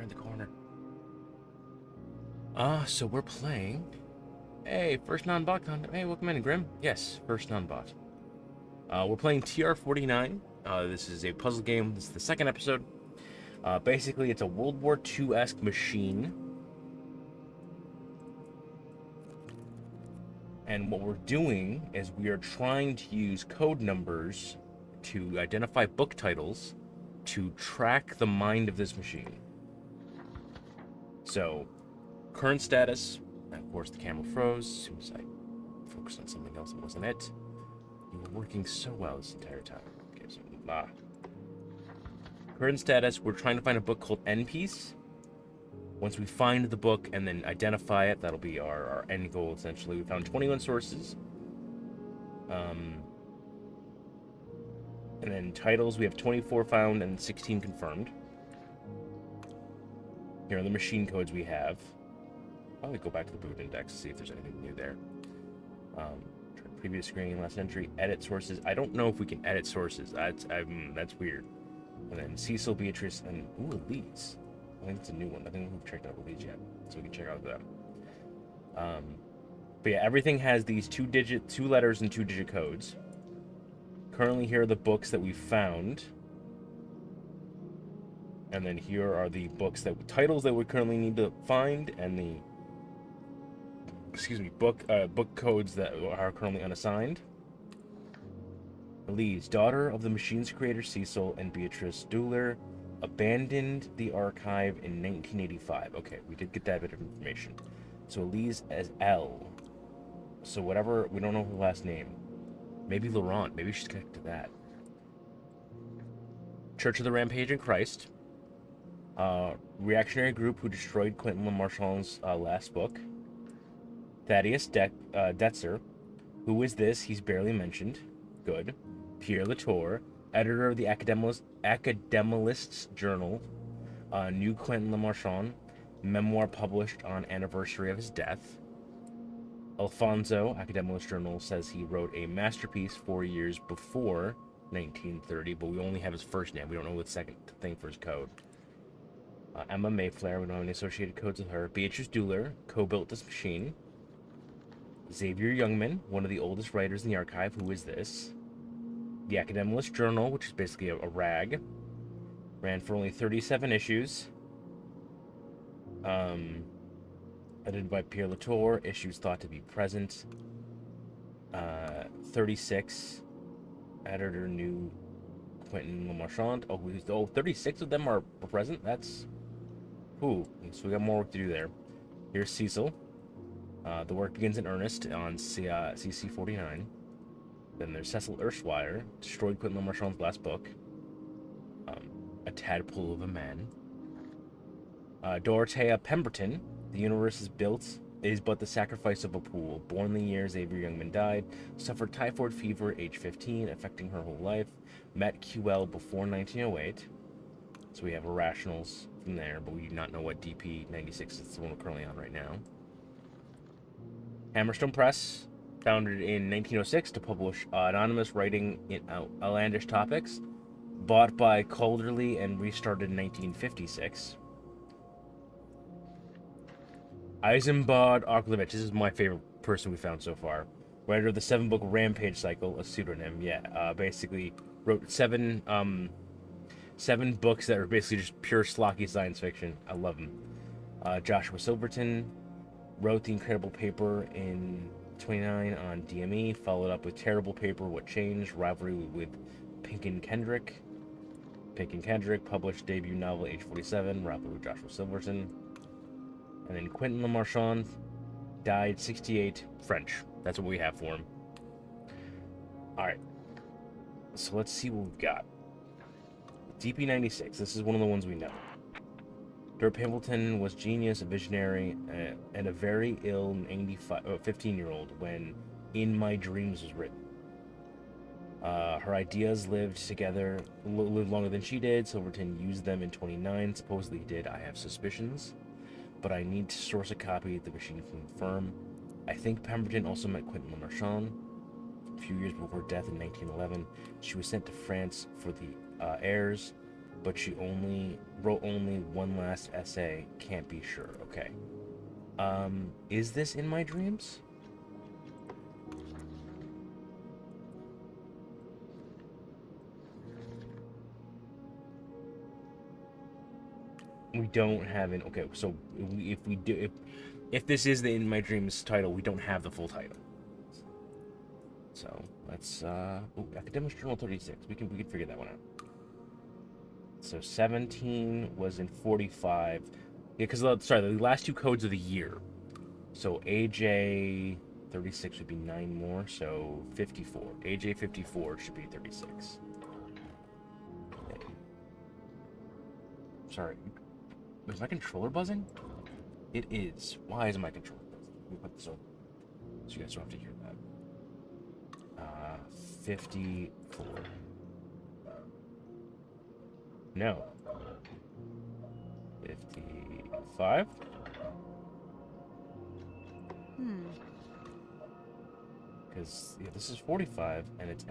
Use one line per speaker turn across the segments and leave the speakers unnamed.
in the corner. So we're playing. Hey, first non-bot content. Hey, welcome in, Grim. Yes, first non-bot. We're playing TR-49. This is a puzzle game. This is the second episode. Basically, it's a World War II-esque machine. And what we're doing is we are trying to use code numbers to identify book titles to track the mind of this machine. So, current status, and of course the camera froze as soon as I focused on something else that wasn't it. You were working so well this entire time. Okay, so, current status, we're trying to find a book called End Piece. Once we find the book and then identify it, that'll be our end goal, essentially. We found 21 sources. And then titles, we have 24 found and 16 confirmed. Here are the machine codes we have. I'll probably go back to the boot index to see if there's anything new there. Previous screen, last entry, edit sources. I don't know if we can edit sources. That's weird. And then Cecil, Beatrice, and Elise. I think it's a new one. I think we've checked out Elise yet, so we can check out them. But yeah, everything has these two letters and 2-digit codes. Currently, here are the books that we found. And then here are the titles that we currently need to find, and the book codes that are currently unassigned. Elise, daughter of the machine's creator Cecil and Beatrice Dueller, abandoned the archive in 1985. Okay, we did get that bit of information. So Elise as L. So whatever, we don't know her last name. Maybe Laurent. Maybe she's connected to that. Church of the Rampaging Christ. Reactionary group who destroyed Quentin LeMarchand's last book. Thaddeus Detzer. Who is this? He's barely mentioned. Good. Pierre Latour, editor of the Academicist's Journal. New Quentin LeMarchand. Memoir published on anniversary of his death. Alfonso, Academicist Journal, says he wrote a masterpiece 4 years before 1930, but we only have his first name. We don't know the second thing for his code. Emma Mayflair, we don't have any associated codes with her. Beatrice Dueller, co-built this machine. Xavier Youngman, one of the oldest writers in the archive. Who is this? The Academicist Journal, which is basically a rag. Ran for only 37 issues. Edited by Pierre Latour. Issues thought to be present. 36. Editor new Quentin LeMarchand. Oh, 36 of them are present? That's... Ooh, so we got more work to do there. Here's Cecil. The work begins in earnest on CC-49. Then there's Cecil Erskine, destroyed Quentin LeMarchand's last book. A Tadpole of a Man. Dorothea Pemberton, the universe is but the sacrifice of a pool. Born the year Xavier Youngman died, suffered typhoid fever at age 15, affecting her whole life. Met QL before 1908. So we have irrationals from there, but we do not know what DP96 is the one we're currently on right now. Hammerstone Press, founded in 1906 to publish anonymous writing in outlandish topics. Bought by Calderly and restarted in 1956. Eisenbad Oklevich, this is my favorite person we found so far. Writer of the 7-book Rampage cycle, a pseudonym. Basically wrote seven books that are basically just pure schlocky science fiction. I love him. Joshua Silverton wrote the incredible paper in 29 on DME, followed up with terrible paper What Changed, rivalry with Pink and Kendrick. Pink and Kendrick published debut novel age 47, rivalry with Joshua Silverton. And then Quentin LeMarchand died 68, French. That's what we have for him. Alright. So let's see what we've got. DP96, this is one of the ones we know. Dirk Pimpleton was genius, a visionary, and a very ill 15-year-old when In My Dreams was written. Her ideas lived longer than she did. Silverton used them in 29. Supposedly he did. I have suspicions, but I need to source a copy the machine can confirm. I think Pemberton also met Quentin LeMarchand a few years before death in 1911. She was sent to France for the heirs. but she only wrote one last essay. Can't be sure. Okay. Is this in my dreams? We don't have an okay. So if we do, if this is the In My Dreams title, we don't have the full title. So let's Academic Journal 36. We can figure that one out. So 17 was in 45. Yeah, because sorry, the last two codes of the year. So AJ 36 would be 9 more, so 54. AJ 54 should be 36. Okay. Sorry. Is my controller buzzing? It is. Why is my controller buzzing? Let me put this over so you guys don't have to hear that. 54. No. 55? Because yeah, this is 45, and it's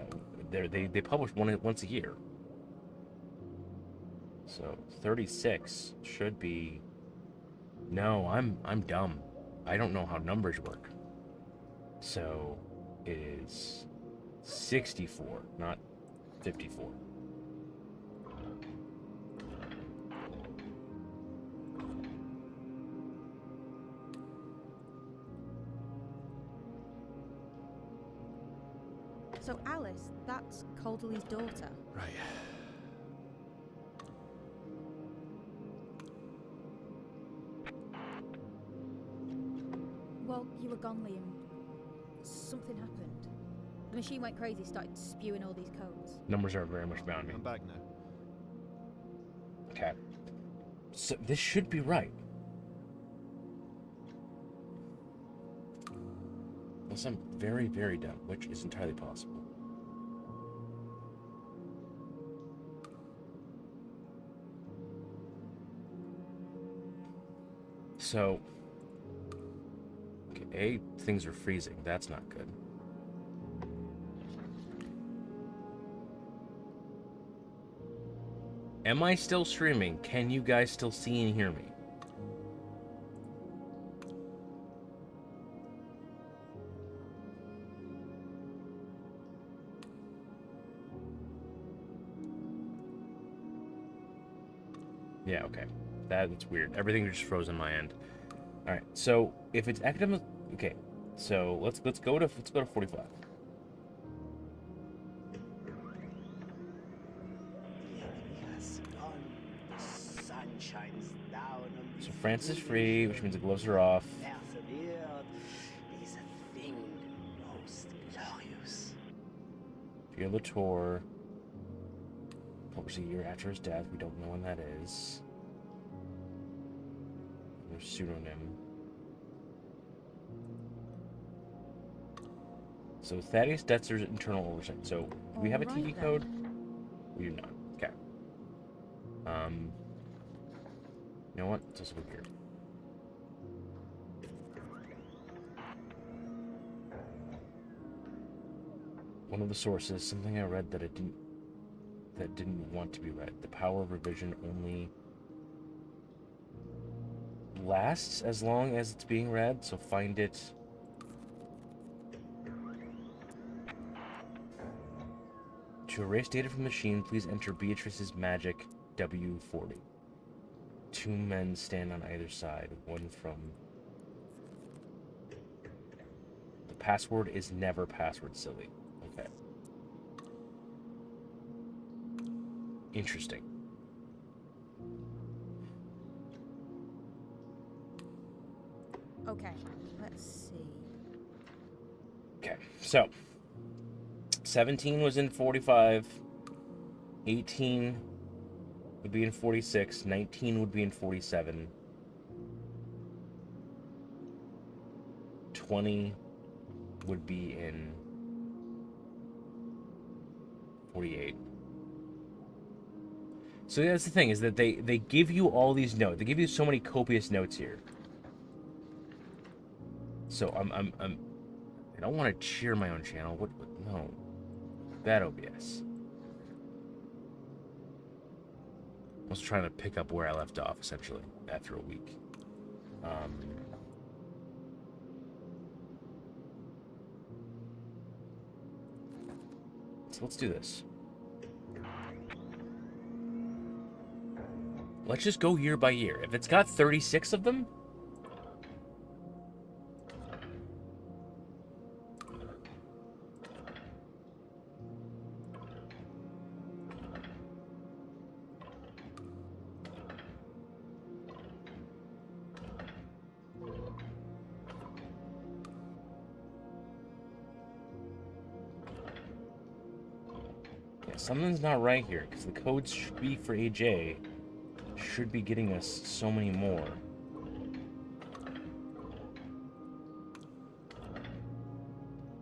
they publish once a year. So 36 should be. No, I'm dumb. I don't know how numbers work. So it is 64, not 54.
So Alice, that's Calderley's daughter.
Right.
Well, you were gone, Liam. Something happened. The machine went crazy, started spewing all these codes.
Numbers are very much bound me.
I'm back now.
Okay. So this should be right. Unless I'm very, very dumb, which is entirely possible. So, okay, things are freezing. That's not good. Am I still streaming? Can you guys still see and hear me? Yeah, okay. That's weird. Everything just froze on my end. All right. So if it's academic, okay. So let's go to 45. So France is free, which means the gloves are off. Pierre Latour. Published a year after his death. We don't know when that is. There's pseudonym. So Thaddeus Detzer's internal oversight. So do we have a TV code? We do not. Okay. You know what? It's also weird. One of the sources, something I read that didn't want to be read. The power of revision only lasts as long as it's being read, so find it. To erase data from the machine, please enter Beatrice's magic W40. 2 men stand on either side, one from... The password is never password silly. Okay. Interesting.
Okay, let's see.
Okay, so 17 was in 45, 18 would be in 46, 19 would be in 47, 20 would be in 48. So that's the thing, is that they give you all these notes. They give you so many copious notes here. So I don't want to cheer my own channel. What no. Bad OBS. was trying to pick up where I left off, essentially, after a week. So let's do this. Let's just go year by year. If it's got 36 of them, yeah, something's not right here, because the codes should be for AJ. Should be getting us so many more.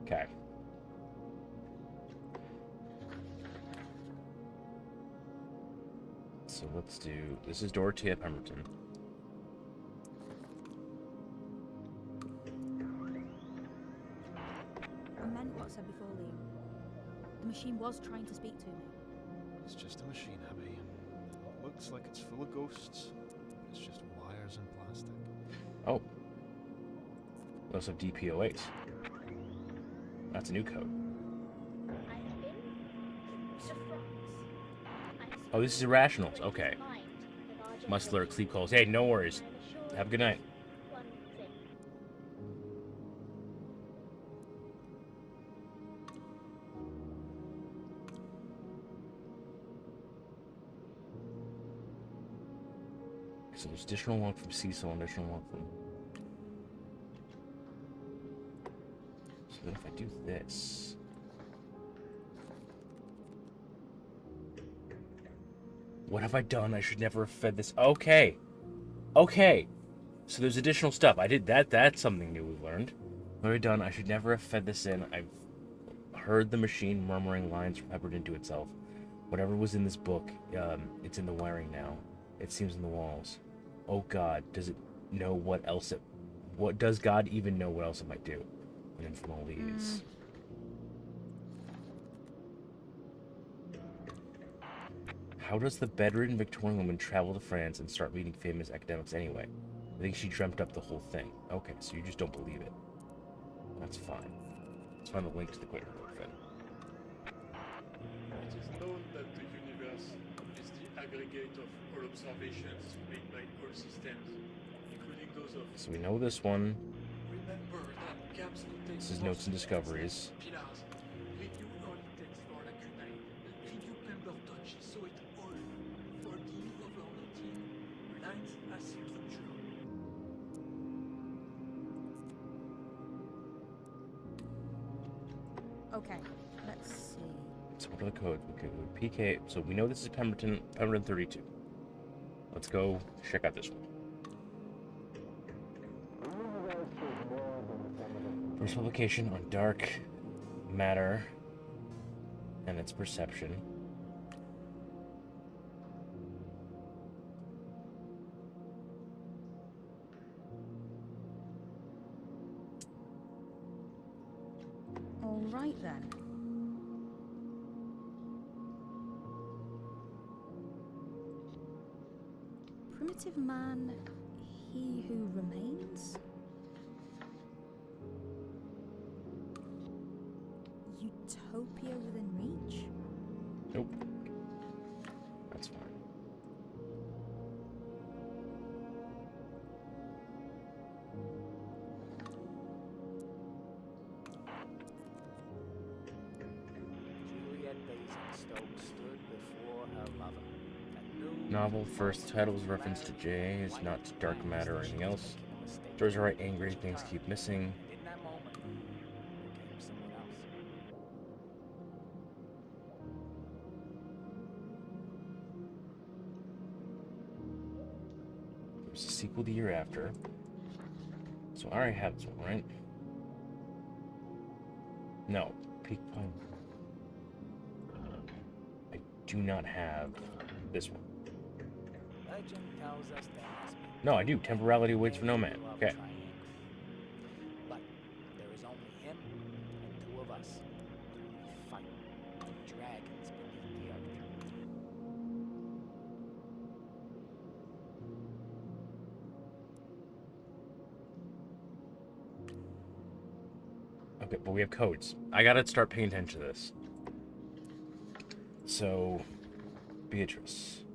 Okay. So let's do... This is Dorothea Pemberton.
I meant what I said before, Liam. The machine was trying to speak to me.
It's just a machine, Abby. It looks like it's full of ghosts. It's just wires and plastic.
Oh. We also have DPO8. That's a new code. Oh, this is irrationals. Okay. Must lurk, sleep calls. Hey, no worries. Have a good night. So there's additional one from Cecil and additional one from... So then if I do this... What have I done? I should never have fed this. Okay. Okay. So there's additional stuff. I did that. That's something new we've learned. What have I done? I should never have fed this in. I've heard the machine murmuring lines peppered into itself. Whatever was in this book, it's in the wiring now. It seems in the walls. Oh God, does it know what else it... What does God even know what else it might do? And from all these... How does the bedridden Victorian woman travel to France and start meeting famous academics anyway? I think she dreamt up the whole thing. Okay, so you just don't believe it. That's fine. Let's find the link to the quick book then.
It is known that the universe is the aggregate of all observations made by all systems, including those of...
So we know this one.
Remember that gaps contain...
This is Notes and Discoveries.
Pillars. Renew early text for lacunae. Renew Pemberton, she saw it all. For the new overlooking lines as structure.
Okay, let's see.
So what are the codes? Okay, PK. So we know this is Pemberton 32. Let's go check out this one. First publication on dark matter and its perception.
All right then. Primitive man, he who remains? Utopia within reach?
Nope. That's fine.
Juliet Basingstoke stood before her lover.
Novel first title is reference to Jay, is not to dark matter or anything else. Stories are right angry, things keep missing.
In that moment, became someone else.
There's a sequel the year after. So I already have this one, right? No. Peak Pine. I do not have this one.
Legend tells us there must be
No, I do. Temporality waits for no man.
love
Okay.
triangle. But there is only him and two of us. We fight dragons beneath the earth.
Okay, but we have codes. I gotta start paying attention to this. So, Beatrice.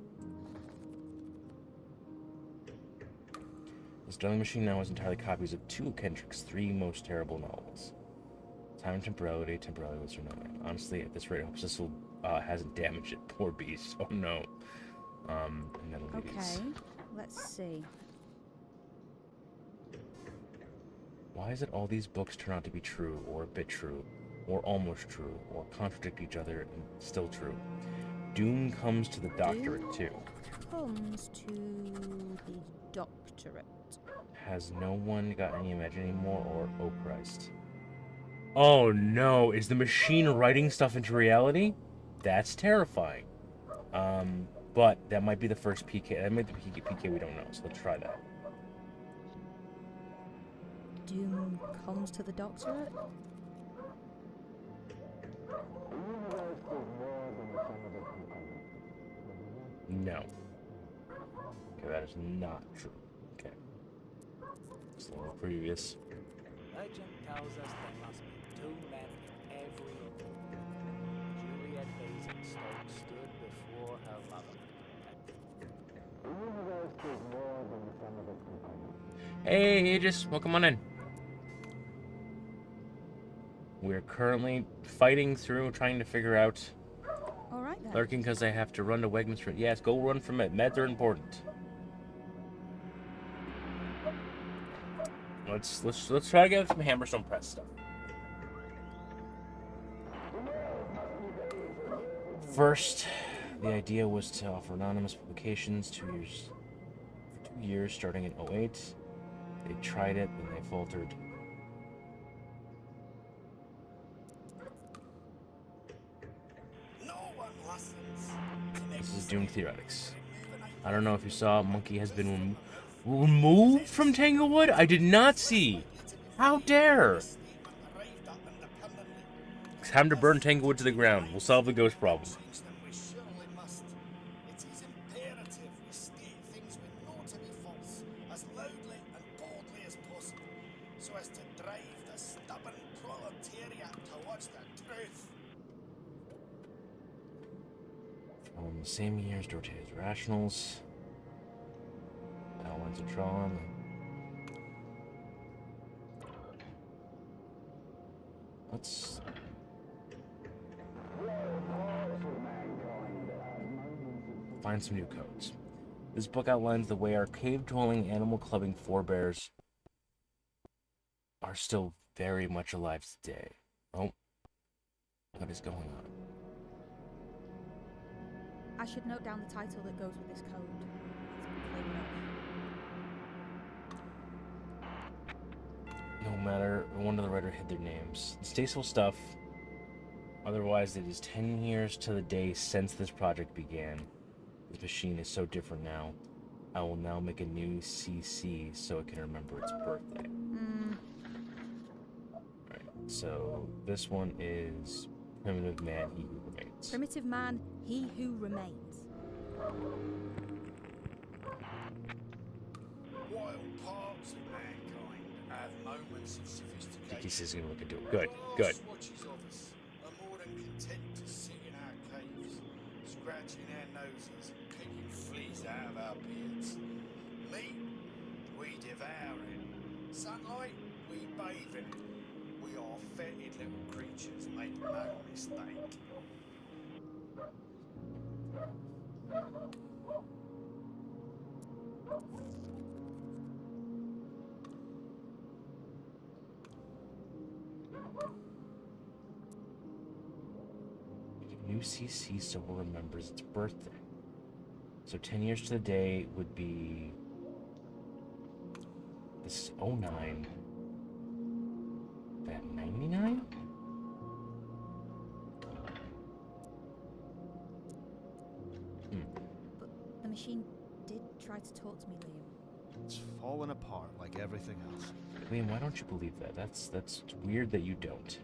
This Darling Machine now has entirely copies of 2 of Kendrick's 3 most terrible novels. Time and Temporality. Temporality was her name. Honestly, at this rate, I hope this will hasn't damaged it. Poor beast. Oh no. And then
Okay,
ladies.
let's see.
Why is it all these books turn out to be true, or a bit true, or almost true, or contradict each other and still true? Doom comes to the doctorate too.
Comes to the doctorate.
Has no one got any imaginary anymore, or oh Christ. Oh no, is the machine writing stuff into reality? That's terrifying. But that might be the first PK. That might be the PK we don't know, so let's try that.
Doom comes to the doctorate?
No. Okay, that is not true. Okay. It's a little previous.
Legend tells us there must be 2 men in every room. Juliet Basingstoke stood before her lover.
Hey, Aegis, welcome on in. We're currently fighting through, trying to figure out
Alright then.
lurking because I have to run to Wegmans for. Yes, go run for med. Meds are important. Let's try to get some Hammerstone Press stuff. First, the idea was to offer anonymous publications 2 years for 2 years starting in 08. They tried it, then they faltered. This is Doom Theoretics. I don't know if you saw, Monkey has been removed from Tanglewood? I did not see. How dare! It's time to burn Tanglewood to the ground. We'll solve the ghost problem. From the same year as Dorothea's Rationals. Outlines are drawn. Let's... find some new codes. This book outlines the way our cave-dwelling, animal-clubbing forebears are still very much alive today. Oh, what is going on?
I should note down the title that goes with this code. It's plain enough.
No matter, no wonder the writer hid their names. It's tasteful stuff. Otherwise, it is 10 years to the day since this project began. This machine is so different now. I will now make a new CC so it can remember its birthday. Alright, so this one is Primitive Man, He Who Remains.
Primitive man, he who remains.
Wild parts of mankind have moments of sophistication.
He says he's gonna look into it. Good, good.
Swatches of us are more than content to sit in our caves, scratching our noses and picking fleas out of our beards. Meat, we devour it. Sunlight, we bathe in it. We are fetid little creatures, make no mistake.
New CC so it remembers its birthday. So 10 years to the day would be... This is 09. That 99?
But the machine did try to talk to me, Liam.
It's fallen apart like everything else.
Liam, why don't you believe that? That's weird that you don't.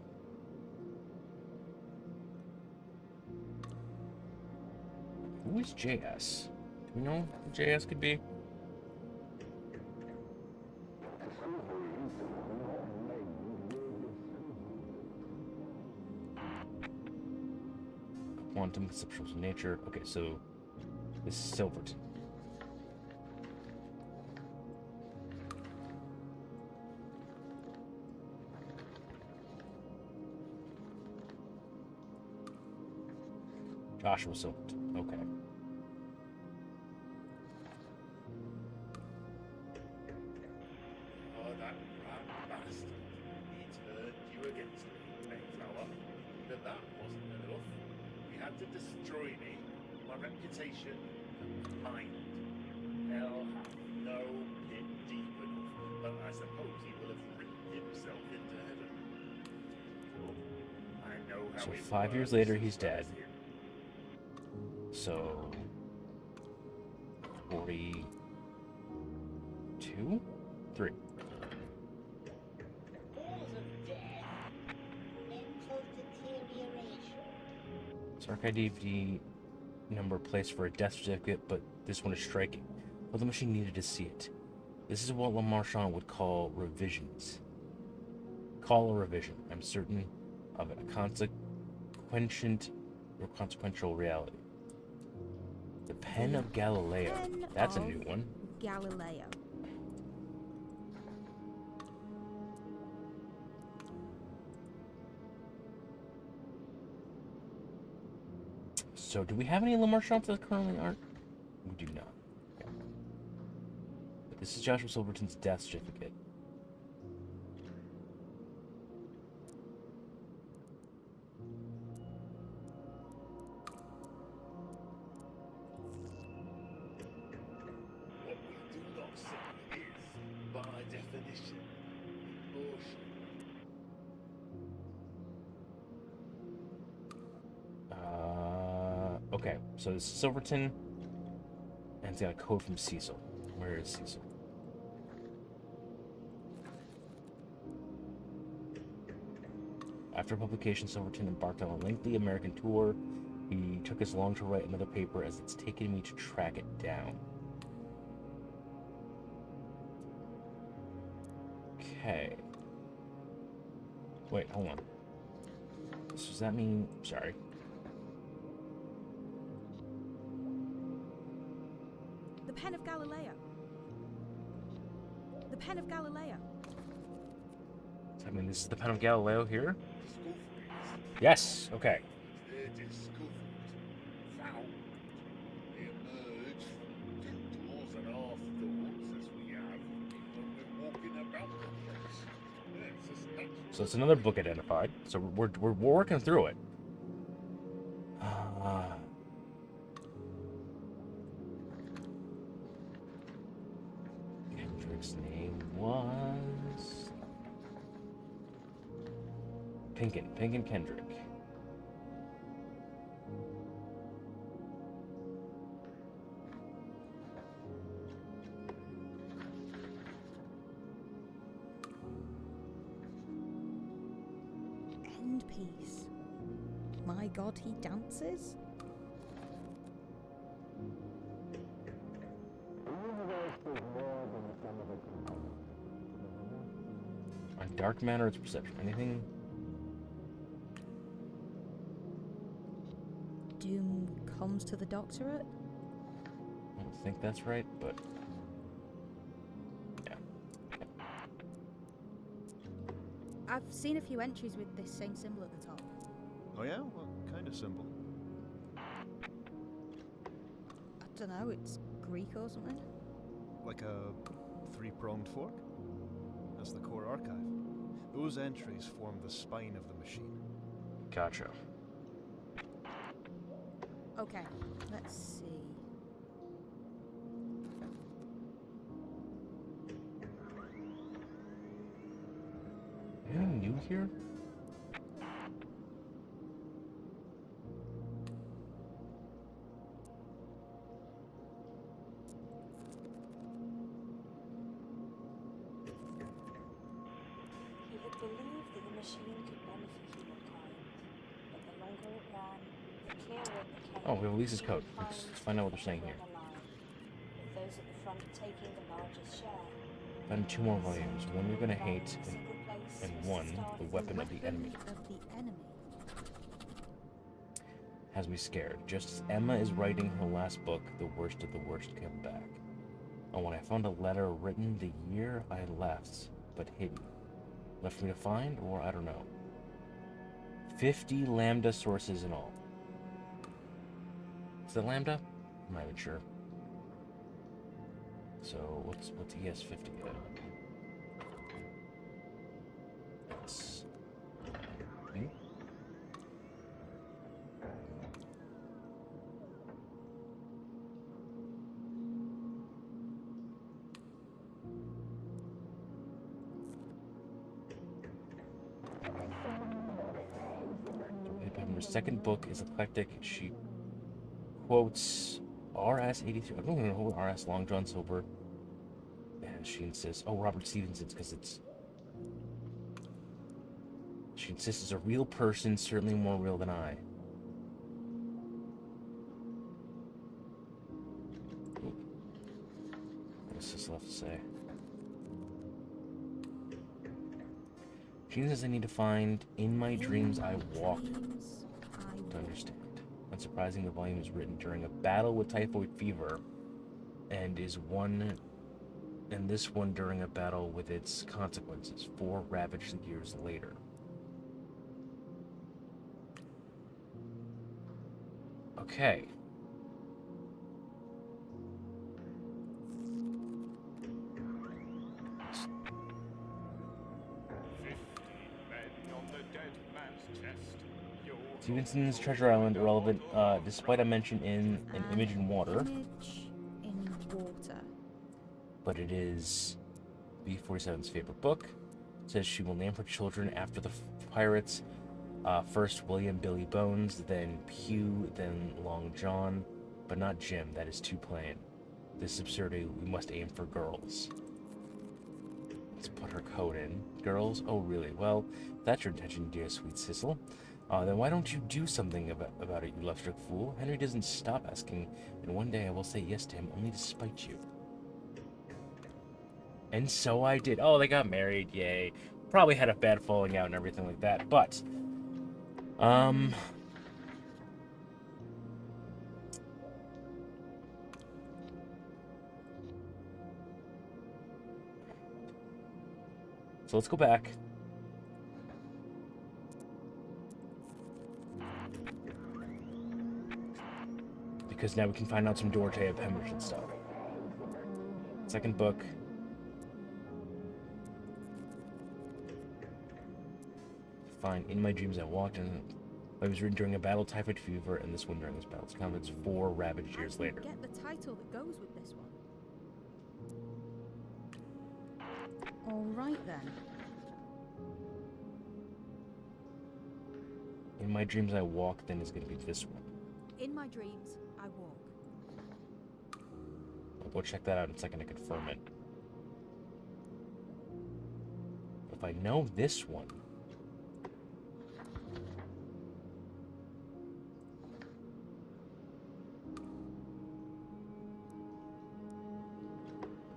Who is JS? Do we know who JS could be? quantum conceptual nature. Okay, so this is Silverton. Joshua Silverton. Okay.
Oh, that rat bastard. He turned you against me, Mayflower. But that wasn't enough. We had to destroy me, my reputation, and my mind. Hell hath no pit deep enough, but I suppose he will have written himself into heaven. I know how
So
it
5 years
works
later,
as
he's
well
dead.
as him.
So 42? 3.
Cause of death, mental deterioration.
So archive DVD number placed for a death certificate, but this one is striking. Well, the machine needed to see it. This is what Lamarchand would call revisions. Call a revision. I'm certain of it. A consequential reality. The Pen of Galileo.
Pen
That's a
of
new one.
Galileo.
So, do we have any Lamarchands that currently aren't? We do not. Okay. But this is Joshua Silverton's death certificate.
What we do not see is, by definition, emotion.
Okay, so this is Silverton, and it's got a code from Cecil. Where is Cecil? After publication, Silverton embarked on a lengthy American tour. He took as long to write another paper as it's taken me to track it down. Okay. Wait, hold on. So does that mean... Sorry.
The Pen of Galileo. The Pen of Galileo.
Does that mean this is the Pen of Galileo here?
Discoveries.
Yes, okay.
They're discovered, found. They emerge from doors and half thoughts as we have when we're walking about the place. Yeah, it's just natural.
So it's another book identified. So we're working through it. Kendrick's name was Pinkin Kendrick.
End piece. My God, he dances?
On dark matter, its perception. Anything?
Doom comes to the doctorate?
I don't think that's right, but yeah.
I've seen a few entries with this same symbol at the top.
Oh yeah? What kind of symbol?
I don't know, it's Greek or something?
Like a three-pronged fork? That's the core archive. Those entries form the spine of the machine.
Gotcha.
Okay, let's see.
Anything new here?
He had believed that the machine could benefit humankind, but the longer it ran, the clearer it became.
Oh, we have Lisa's
he
code.
would
Let's
find
find out what they're saying here.
everyone alive, with those at the front taking the largest share.
Found 2 more volumes. One you're gonna hate,
Single place
and
was
one
start
the
of
weapon of the enemy.
Of the enemy.
has me scared. Just as Emma is writing her last book, the worst of the worst come back. And when I found a letter written the year I left, but hidden. Left for me to find, or I don't know. 50 Lambda sources in all. Is that Lambda? I'm not even sure. So what's ES50 at? It's her second book is eclectic. She quotes RS-83. I don't even know who RS Long John Silver. And she insists, oh, Robert Stevenson's, because it's. She insists it's a real person, certainly more real than I. Ooh. What's this left to say? She says I need to find in my dreams I walk to understand. Unsurprising, the volume is written during a battle with typhoid fever, and this one during a battle with its consequences, 4 ravaged years later. Okay. Stevenson's Treasure Island irrelevant, despite a mention in an image in water.
Image in water.
But it is B-47's favorite book. It says she will name her children after the pirates. First William Billy Bones, then Hugh, then Long John, but not Jim. That is too plain. This absurdity, we must aim for girls. Let's put her code in. Girls? Oh, really? Well, if that's your intention, dear sweet Sissel. Then why don't you do something about it, you love-struck fool? Henry doesn't stop asking, and one day I will say yes to him only to spite you. And so I did. Oh, they got married, yay. Probably had a bad falling out and everything like that, but... So let's go back. Because now we can find out some Dorothea Pemberton stuff. Second book. Find in my dreams I walked and I was written during a battle, typhoid fever, and this one during this battle. It's kind of it's 4 ravaged years later.
Get the title that goes with this one. All right then.
In my dreams I walk, then is going to be this one.
In my dreams, I walk.
I'll go check that out in a second to confirm it. If I know this one,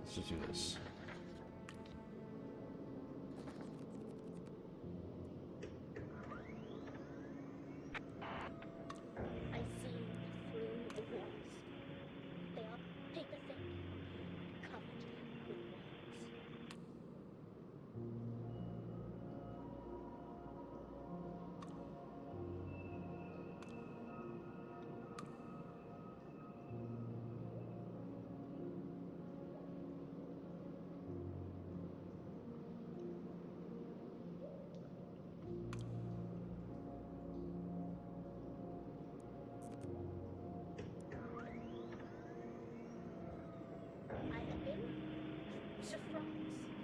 let's just do this.
I see through the walls. They are paper thick, covered with words. I have been to France.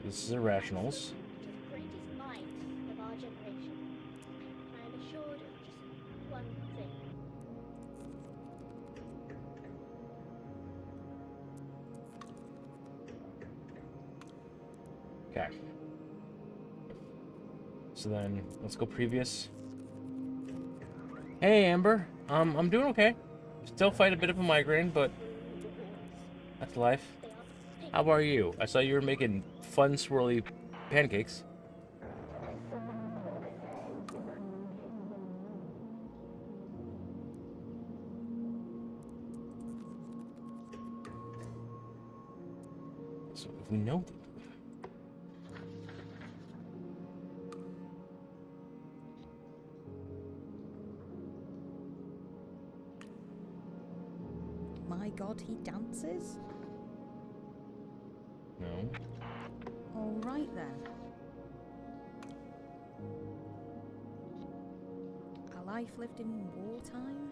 This is Irrationals.
To the greatest mind of our generation. I am assured of just one thing.
Okay. So then, let's go previous. Hey, Amber. I'm doing okay. Still fight a bit of a migraine, but that's life. How are you? I saw you were making fun, swirly pancakes. So if we know
My god, he dances?
no.
Alright then. A life lived in wartime?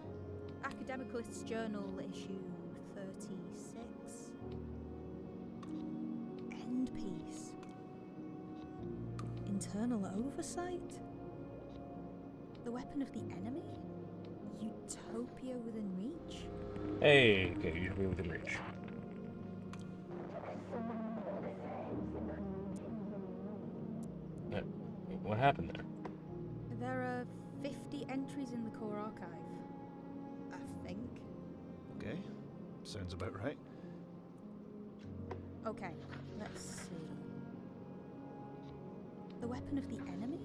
Academicalist's Journal, issue 36. End piece. Internal oversight? The weapon of the enemy? Utopia within reach?
Hey, okay, you're within reach. What happened there?
There are 50 entries in the core archive. I think.
Okay, sounds about right.
Okay, let's see. The weapon of the enemy?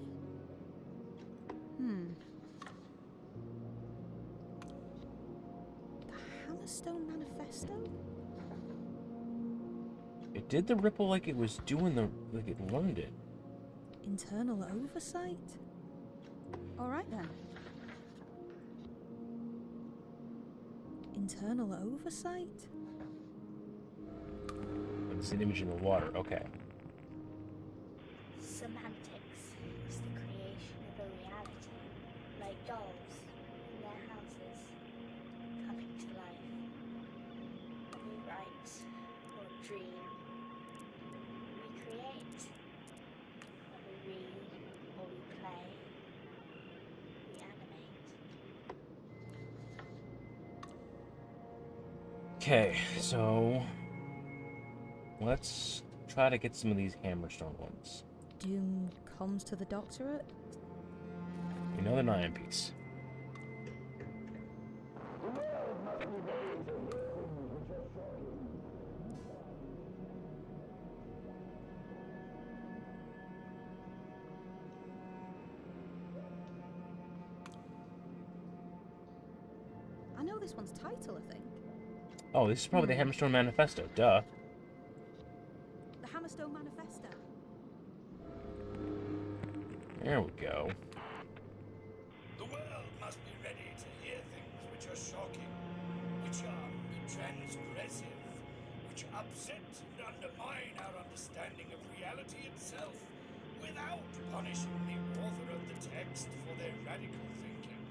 The Hammerstone Manifesto?
It did the ripple like it was doing like it learned it.
Internal oversight? Alright then. Internal oversight?
It's an image in the water, okay.
Semantics is the creation of a reality, like dolls in their houses, coming to life. We write or dream, we create, when we read or we play, we animate.
Okay, so let's try to get some of these Hammerstone ones.
Doom comes to the doctorate?
We know they're not in peace.
I know this one's title, I think.
Oh, this is probably the Hammerstone Manifesto, duh.
The Hammerstone Manifesto.
There we go.
The world must be ready to hear things which are shocking, which are transgressive, which upset and undermine our understanding of reality itself, without punishing the author of the text for their radical thinking.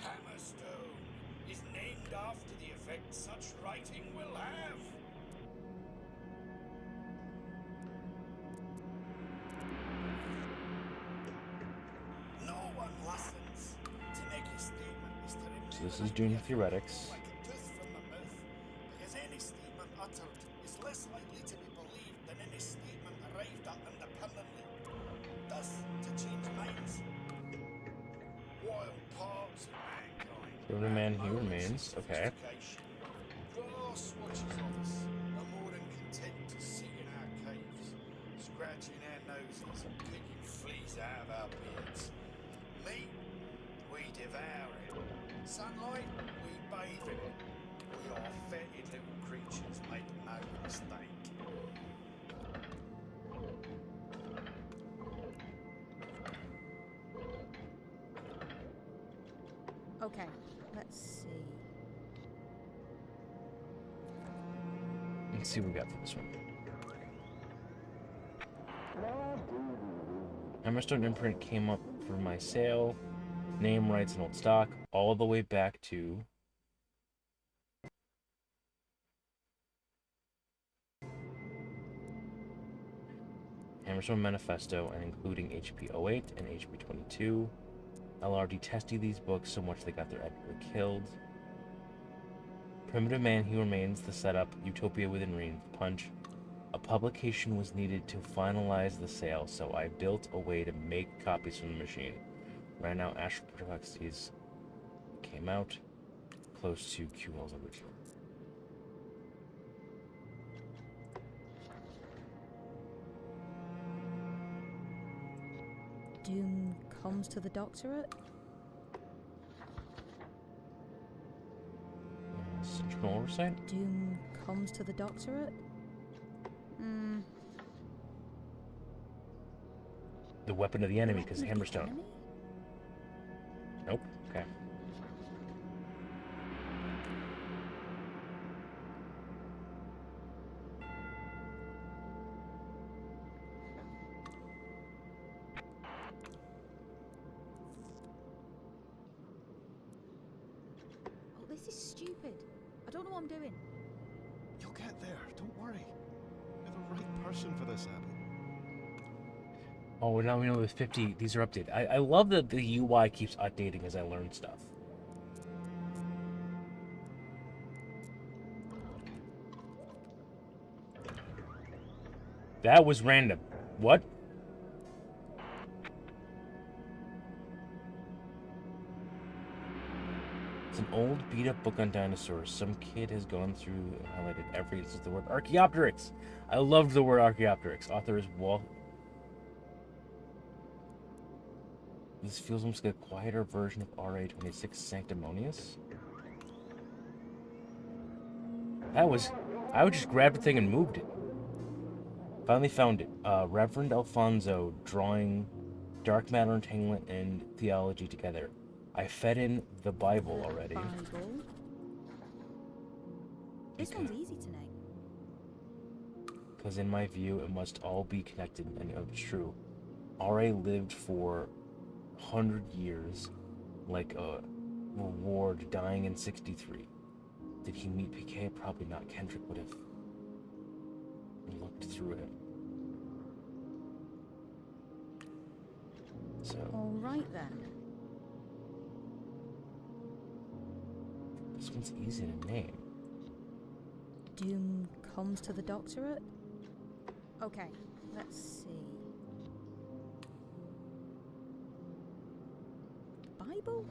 Hammerstone is named after the effect such writing will have. No one listens to make a statement, Mr.
So this is Dune Theoretics.
Like a tooth from the mouth, because any statement uttered is less likely to be believed than any statement arrived at independently. Thus, to change minds. While parts of mankind
Every man he
have
remains. Okay.
sophistication, vast swatches of us are more than content to sit in our caves, scratching our noses and picking fleas out of our beards. Meat, we devour it. Sunlight, we bathe in it. We are fetid little creatures, make no mistake.
Okay, let's see.
Let's see what we got for this one. Hammerstone imprint came up for my sale. Name, rights, and old stock, all the way back to Hammerstone Manifesto, and including HP 08 and HP 22. LRD tested these books so much they got their editor killed. Primitive Man He Remains, the setup, Utopia Within Reach, Punch. A publication was needed to finalize the sale, so I built a way to make copies from the machine. Right now, Astral Perplexities came out close to QL's original.
Doom comes to the doctorate?
Central Oversight?
Doom comes to the doctorate?
The weapon of the enemy, because
Weapon of the
Hammerstone.
enemy?
Nope. Okay.
Oh, this is stupid. I don't know what I'm doing.
You'll get there, don't worry. You're the right person for this, Abby.
Oh, now we know there's 50. These are updated. I love that the UI keeps updating as I learn stuff. That was random. What? It's an old beat-up book on dinosaurs. Some kid has gone through and highlighted every instance of the word Archaeopteryx. I loved the word Archaeopteryx. Author is Walt. This feels almost like a quieter version of RA-26 Sanctimonious. That was... I would just grab the thing and moved it. Finally found it. Reverend Alfonso drawing dark matter entanglement and theology together. I fed in the Bible already.
Bible. This one's easy to name.
Because in my view, it must all be connected and it's true. R.A. lived for 100 years, like a reward, dying in 63. Did he meet PK? Probably not. Kendrick would have looked through him. So,
Alright then.
this one's easy to name.
Doom comes to the doctorate? Okay, let's see. Bible?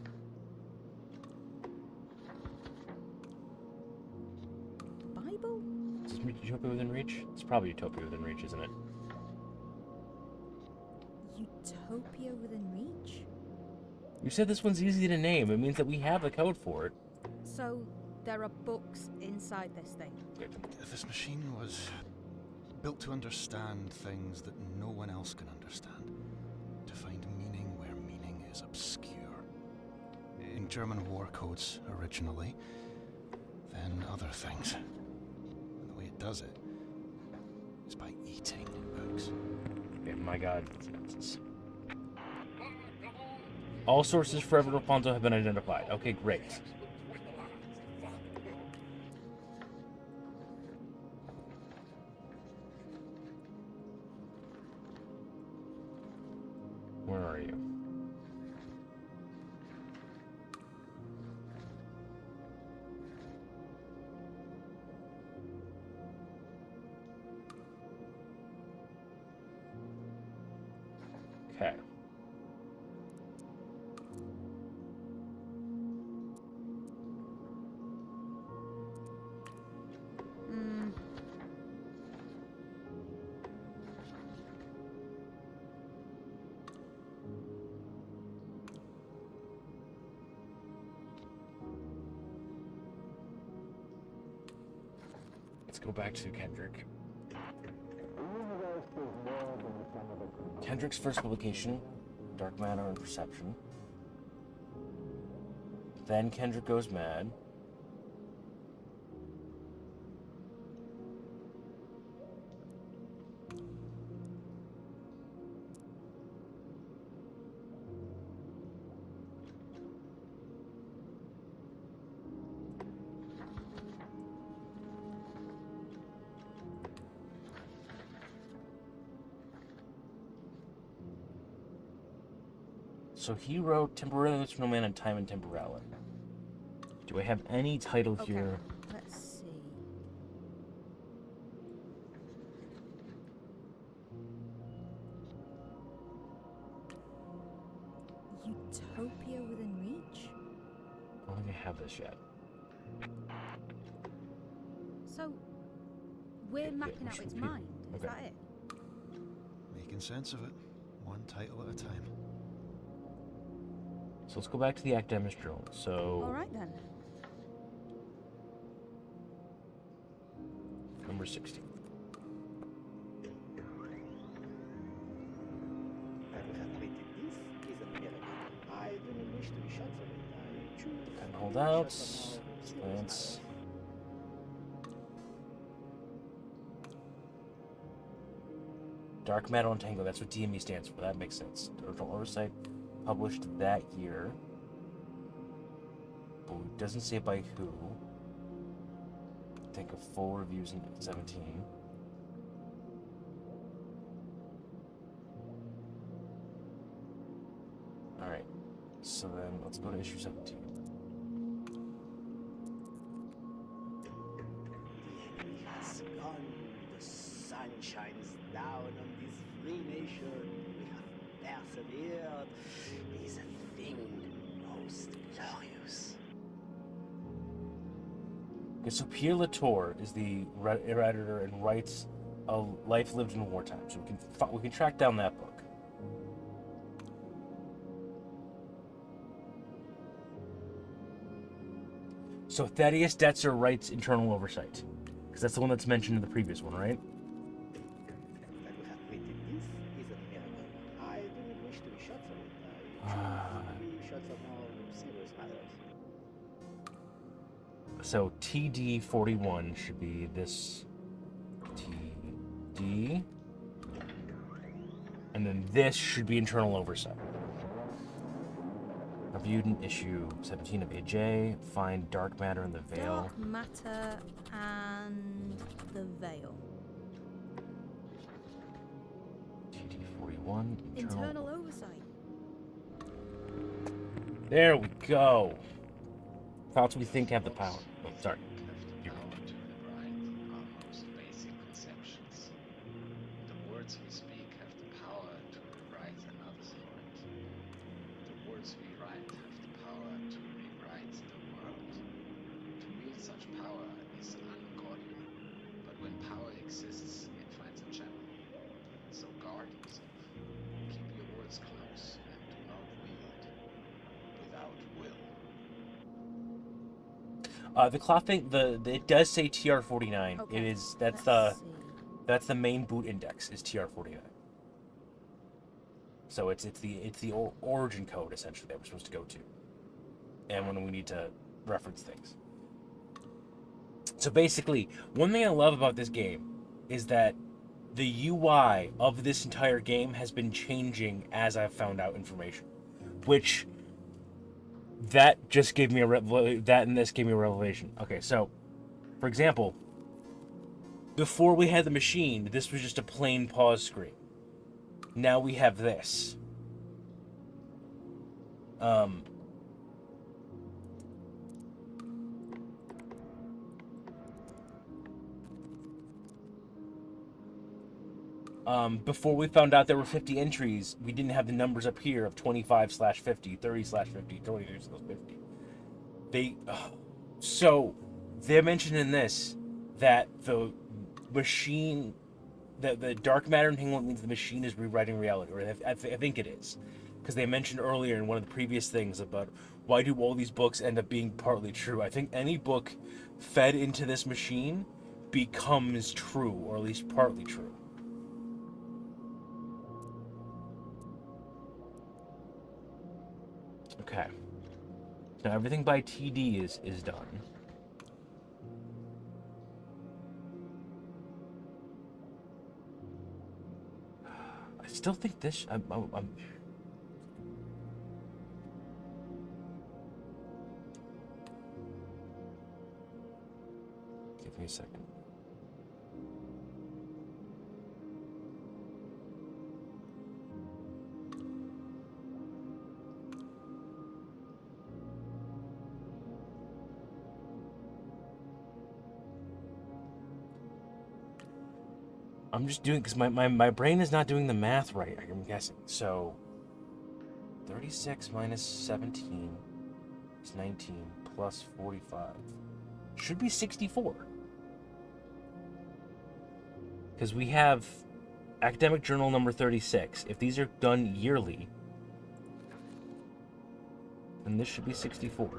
Bible?
Is this Utopia Within Reach? It's probably Utopia Within Reach, isn't it?
Utopia Within Reach?
You said this one's easy to name. It means that we have the code for it.
So, there are books inside this thing.
This machine was built to understand things that no one else can understand. To find meaning where meaning is obscure. In German war codes originally, then other things. And the way it does it is by eating books.
Okay, my god. All sources for Reverend Alfonso have been identified. Okay, great. Where are you? Okay. Let's go back to Kendrick. Kendrick's first publication, Dark Matter and Perception. Then Kendrick Goes Mad. So he wrote Temporality, Snowman, and Time and Temporality. Do I have any title
Okay,
here?
let's see. Utopia Within Reach?
I don't think I have this yet.
So, we're
Okay,
mapping
we
out
should
its
be-
mind, is
okay.
that it?
Making sense of it, one title at a time.
So let's go back to the Academics Journal. So,
Alright then.
number 16. Can hold out. Lance. Dark Matter Untangled, that's what DME stands for. That makes sense. Original Oversight, published that year. But it doesn't say by who. I think of full reviews in 17. Alright, so then let's go to issue 17.
The enemy has gone. The sun shines down on this free nation. We have persevered. It is a thing most glorious.
Okay, so Pierre Latour is the editor and writes A Life Lived in Wartime. So we can track down that book. So Thaddeus Detzer writes Internal Oversight, because that's the one that's mentioned in the previous one, right?
That we have created this is a miracle. I do not wish to be shot for it. I choose to be shot for more serious matters.
So TD-41 should be this TD, and then this should be Internal Oversight. Reviewed in issue 17 of AJ. Find Dark Matter in the Veil.
Dark Matter and the Veil.
TD-41.
Internal Oversight.
There we go. Thoughts we think have the power. Oh, sorry.
Have the power to rewrite our most basic conceptions. The words we speak have the power to rewrite another's heart. The words we write have the power to rewrite the world. To wield such power is ungodly, but when power exists, it finds a channel. So guard yourself. Keep your words close and do not wield without will.
The cloth thing, it does say TR-49.
Okay.
It is
Let's see.
that's the main boot index is TR-49. So it's the origin code essentially that we're supposed to go to, and when we need to reference things. So basically, one thing I love about this game is that the UI of this entire game has been changing as I've found out information, which that just gave me that and this gave me a revelation. Okay, so for example, before we had the machine, this was just a plain pause screen. Now we have this. Before we found out there were 50 entries, we didn't have the numbers up here of 25/50, 30/50, 23/50. So they're mentioned in this that the machine, that the dark matter entanglement means the machine is rewriting reality, or I think it is, because they mentioned earlier in one of the previous things about why do all these books end up being partly true. I think any book fed into this machine becomes true, or at least partly true. Okay. Now everything by TD is done. I still think this. I'm Give me a second. I'm just doing, because my brain is not doing the math right, I'm guessing. So 36 minus 17 is 19 plus 45. Should be 64. Because we have Academic Journal number 36. If these are done yearly, then this should be 64.
The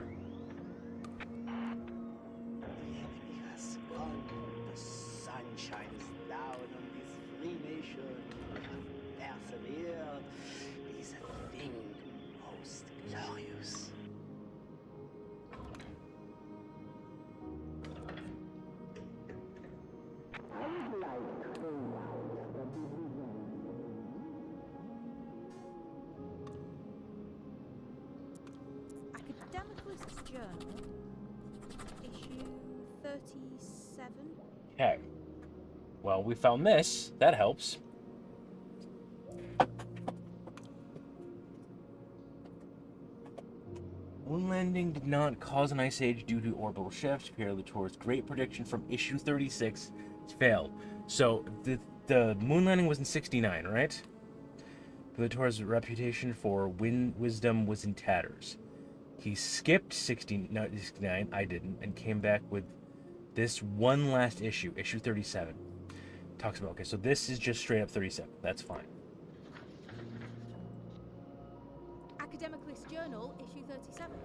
enemy has gone. The sun shines down on this free nation. We have persevered. It is a thing most glorious.
37.
Okay. Well, we found this. That helps. Moon landing did not cause an ice age due to orbital shifts. Pierre Latour's great prediction from issue 36 failed. So the moon landing was in 69, right? Latour's reputation for wisdom was in tatters. He skipped 69, I didn't, and came back with this one last issue, issue 37. Talks about, okay, so this is just straight up 37. That's fine.
Academic List Journal, issue 37.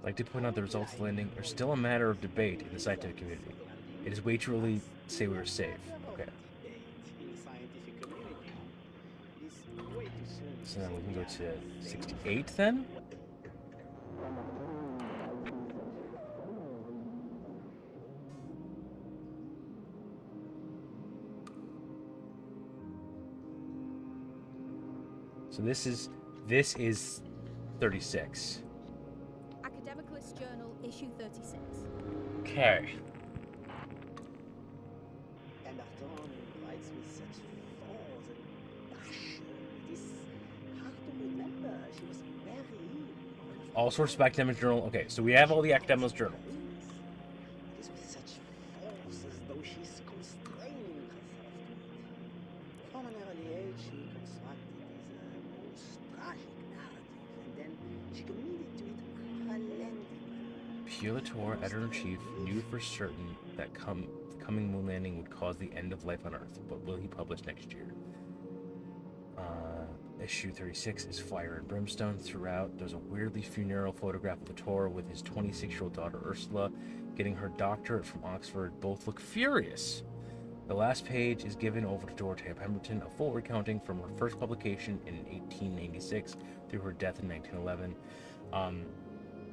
I'd like to point out the results of the landing are still a matter of debate in the scientific community. It is way too early to say we were safe. Okay.
In the scientific community, it is way too soon to
So now we
say
can go
we
to
are safe.
68 then? So this is 36.
Academic List Journal, issue 36.
Okay.
Emberton writes with such force and passion. It is hard to remember. She was very ill.
All sorts of academic journal. Okay, so we have all the academic journal.
It is with such force as though she's constraining herself to it. From an early age, she constructed this most tragic narrative, and then she committed to it unrelentingly.
Pierre Latour, editor-in-chief, knew for certain that the coming moon landing would cause the end of life on Earth, but will he publish next year? Issue 36 is fire and brimstone throughout. There's a weirdly funereal photograph of Latour with his 26-year-old daughter Ursula getting her doctorate from Oxford. Both look furious. The last page is given over to Dorothea Pemberton, a full recounting from her first publication in 1896 through her death in 1911.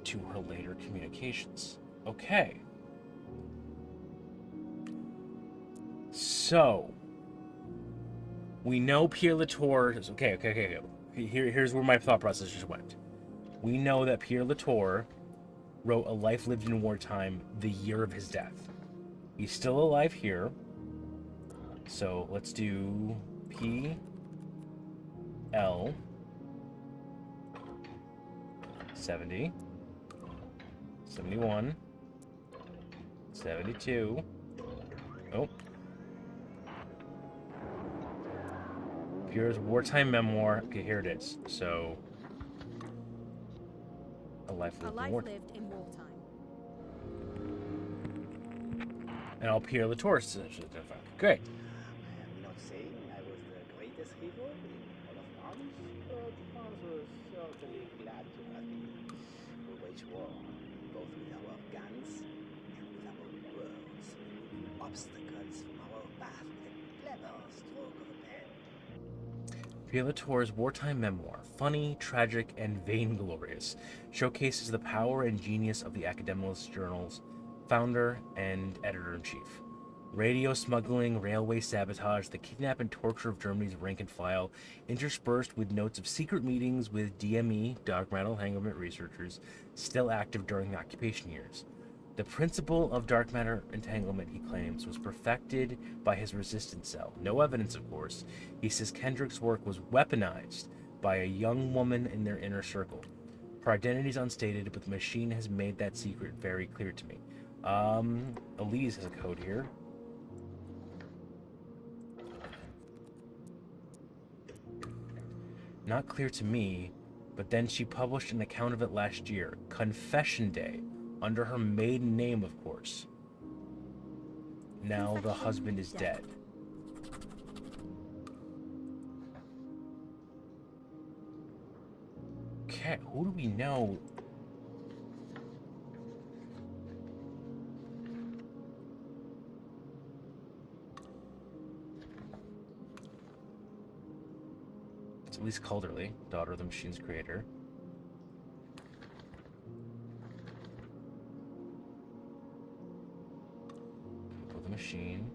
To her later communications. Okay. So, we know Pierre Latour is okay. Here's where my thought process just went. We know that Pierre Latour wrote A Life Lived in Wartime the year of his death. He's still alive here. So let's do P L 70, 71, 72. Oh. Pierre's wartime memoir. Okay, here it is. So, A Life Lived in Wartime. And all Pierre Latour is identified. Great.
I am not saying I was the greatest hero in all of France, but France was certainly glad to have me. We wage war, both with our guns and with our words, removing obstacles from our path with a clever stroke of a pen.
Pierre Latour's wartime memoir, funny, tragic, and vainglorious, showcases the power and genius of the Academicist Journal's founder and editor-in-chief. Radio smuggling, railway sabotage, the kidnap and torture of Germany's rank and file, interspersed with notes of secret meetings with DME, dark matter entanglement researchers, still active during the occupation years. The principle of dark matter entanglement, he claims, was perfected by his resistance cell. No evidence, of course. He says Kendrick's work was weaponized by a young woman in their inner circle. Her identity is unstated, but the machine has made that secret very clear to me. Elise has a code here. Not clear to me, but then she published an account of it last year, Confession Day, under her maiden name, of course. Now the husband is dead. Okay, who do we know? It's Elise Calderly, daughter of the machine's creator. People of the machine.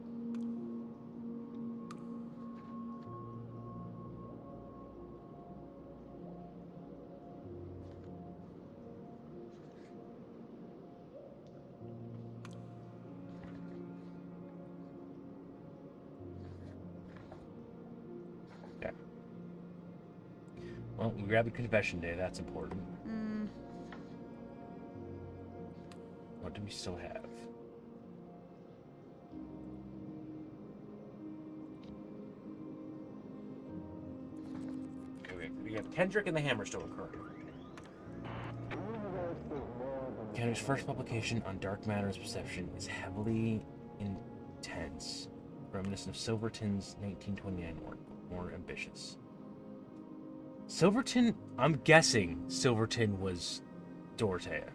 Well, we grabbed the confession day. That's important. What do we still have? Okay, we have Kendrick and the Hammerstone currently. Kendrick's first publication on dark matter's perception is heavily intense, reminiscent of Silverton's 1929 work, more ambitious. Silverton, I'm guessing Silverton was Dorothea.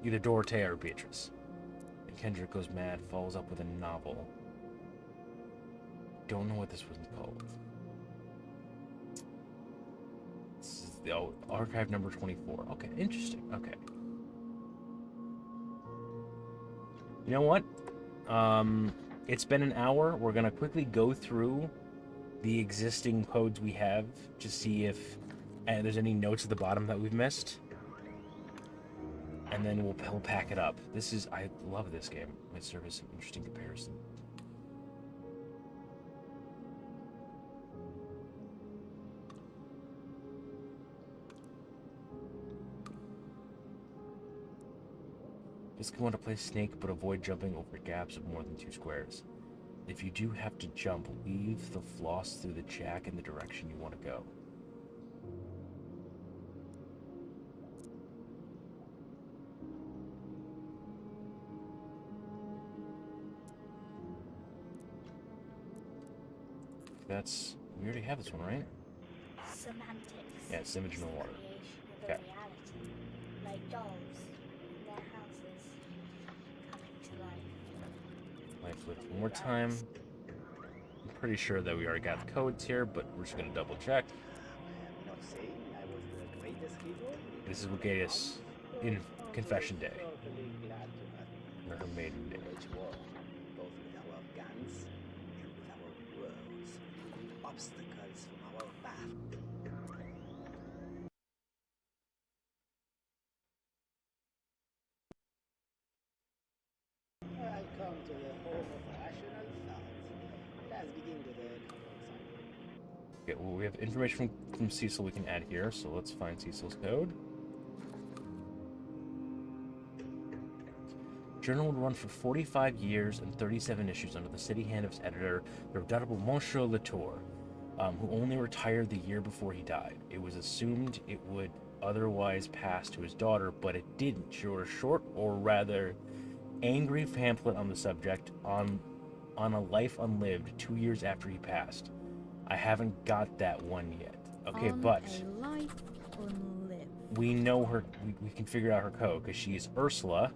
Either Dorothea or Beatrice. And Kendrick goes mad, follows up with a novel. Don't know what this one's called. This is the archive number 24. Okay, interesting. Okay. You know what? It's been an hour. We're gonna quickly go through the existing codes we have to see if there's any notes at the bottom that we've missed. And then we'll pack it up. I love this game. It might serve as an interesting comparison. Just want to play Snake, but avoid jumping over gaps of more than 2 squares. If you do have to jump, leave the floss through the jack in the direction you want to go. We already have this one, right?
Semantics.
Yeah, it's image in the water.
Okay. Reality, like dolls in their houses, coming to life.
Life lived one more time. I'm pretty sure that we already got the codes here, but we're just gonna double check.
Not saying I was the greatest hero.
This is Wugadius in Confession Day.
Totally glad to have
Or her maiden day.
wage war, both with our guns and with our words. Obstacles from our path. Welcome to the home of rational thought. Let's begin with the conference.
Okay, well, we have information from Cecil we can add here, so let's find Cecil's code. Journal would run for 45 years and 37 issues under the city hand of its editor, the redoubtable Monsieur Latour, who only retired the year before he died. It was assumed it would otherwise pass to his daughter, but it didn't. She wrote a short, or rather angry pamphlet on the subject on a life unlived 2 years after he passed. I haven't got that one yet. Okay, but
a life unlived.
we know her. We can figure out her code because she is Ursula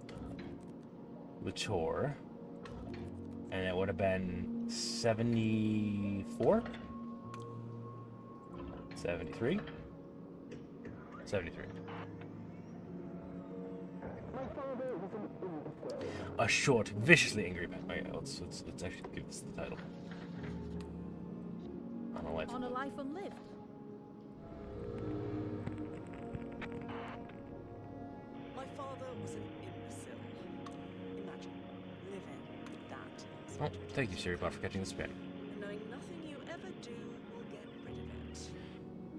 Latour, and it would have been 74, 73, 73. A short, viciously angry man. Okay, let's actually give this the title.
On a life unlived.
My father was an imbecile. Imagine living with that.
Oh, thank you, Siri, for catching the spin.
And knowing nothing you ever do will get rid of it.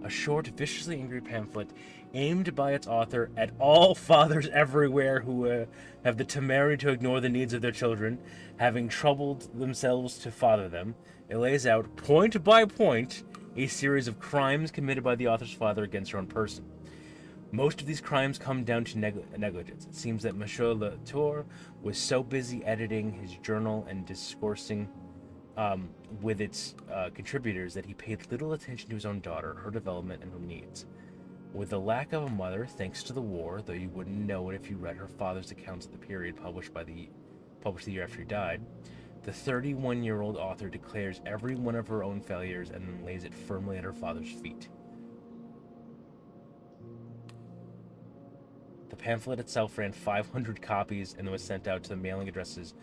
A short, viciously angry pamphlet aimed by its author at all fathers everywhere who have the temerity to ignore the needs of their children, having troubled themselves to father them. It lays out, point by point, a series of crimes committed by the author's father against her own person. Most of these crimes come down to negligence. It seems that Monsieur Latour was so busy editing his journal and discoursing with its contributors that he paid little attention to his own daughter, her development, and her needs. With the lack of a mother, thanks to the war, though you wouldn't know it if you read her father's accounts of the period published the year after he died, the 31-year-old author declares every one of her own failures and then lays it firmly at her father's feet. The pamphlet itself ran 500 copies and was sent out to the mailing addresses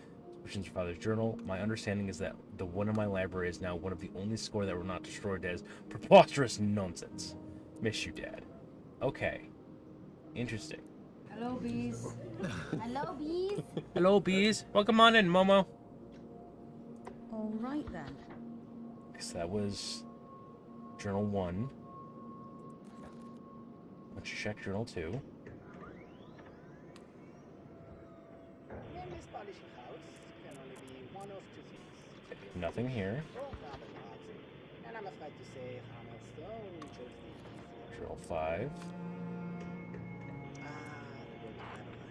of her father's journal. My understanding is that the one in my library is now one of the only score that were not destroyed as preposterous nonsense. Miss you, Dad. Okay. Interesting.
Hello, bees. Hello, bees.
Hello, bees. Welcome on in, Momo.
All right then.
So that was Journal 1. Let's check Journal 2.
In this polishing house can only be one of two things.
Nothing here.
Or carbon dioxide. And I'm afraid to say Hammerstone chose the easier.
Journal 5.
Ah, the good Hammerland.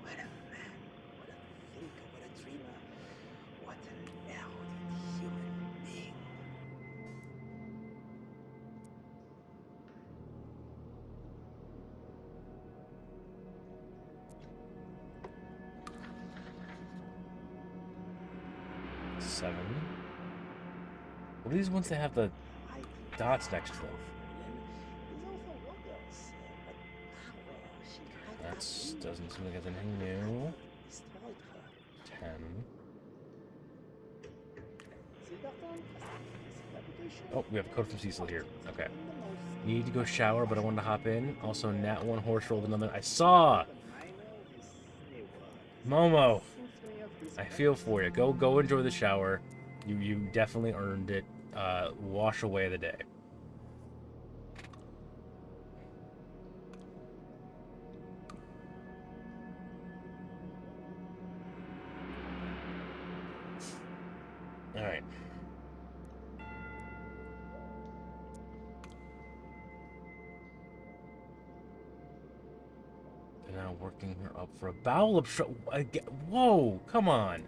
What a man. What a thinker. What a dreamer. What an erudite human being.
Seven. What are these ones that have the dots next to them? That doesn't seem like it's anything new. 10. Oh, we have a code from Cecil here. Okay. Need to go shower, but I wanted to hop in. Also, Nat 1 horse rolled another. I saw! Momo! I feel for you. Go enjoy the shower. You definitely earned it. Wash away the day. Alright. They're now working her up for a bowel obstruction. Whoa! Come on!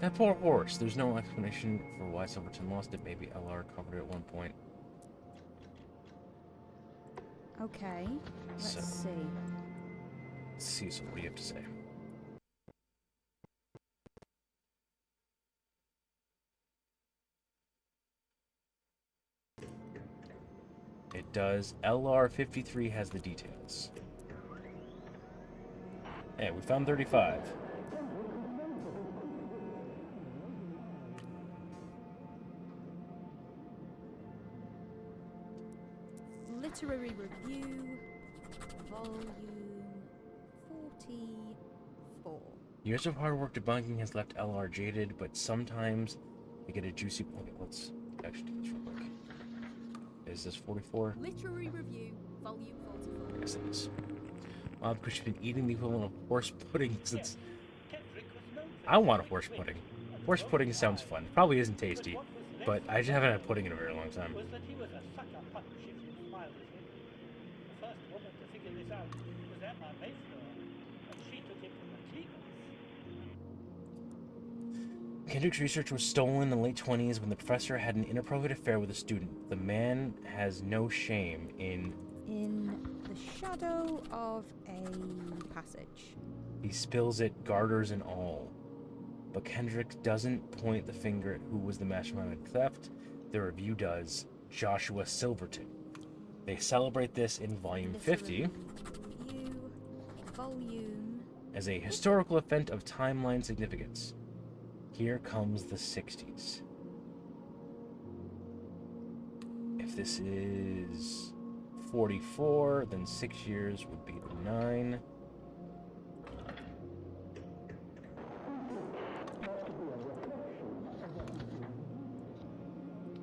That poor horse. There's no explanation for why Silverton lost it. Maybe LR covered it at one point.
Okay, let's see.
Cecil, what do you have to say? It does. LR53 has the details. Hey, we found 35.
Literary review, volume 44.
Years of hard work debunking has left LR jaded, but sometimes we get a juicy... Okay, let's actually do this real quick. Is this 44?
Literary review, volume 44.
Yes, it is. Well, because she's been eating the equivalent of horse pudding since... I want a horse pudding. Horse pudding sounds fun. Probably isn't tasty, but I just haven't had pudding in a very long time.
Was that he was a sucker punch if you smiled at him. The first woman to figure this out was Emma Mayfair, and she took it from the cleaners.
Kendrick's research was stolen in the late 20s when the professor had an inappropriate affair with a student. The man has no shame in
the shadow of a passage.
He spills it, garters and all. But Kendrick doesn't point the finger at who was the mastermind of the theft. The review does. Joshua Silverton. They celebrate this in volume 50 as a historical event of timeline significance. Here comes the 60s. If this is 44, then 6 years would be 9.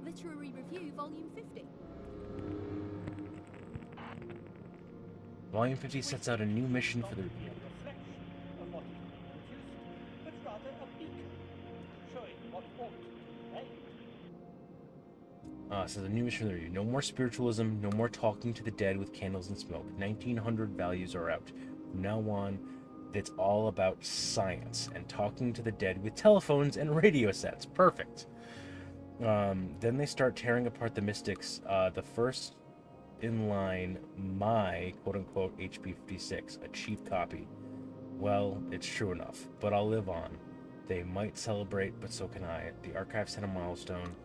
Literary review, volume 50.
Volume 50 sets out a new mission for the review.
But rather a beacon, showing what ought to be made.
So the new mission for the review. No more spiritualism, no more talking to the dead with candles and smoke. 1900 values are out. From now on, it's all about science and talking to the dead with telephones and radio sets. Perfect. Then they start tearing apart the mystics. The first in line, my quote-unquote HP56, a cheap copy. Well, it's true enough, but I'll live on. They might celebrate, but so can I. The archive set a milestone.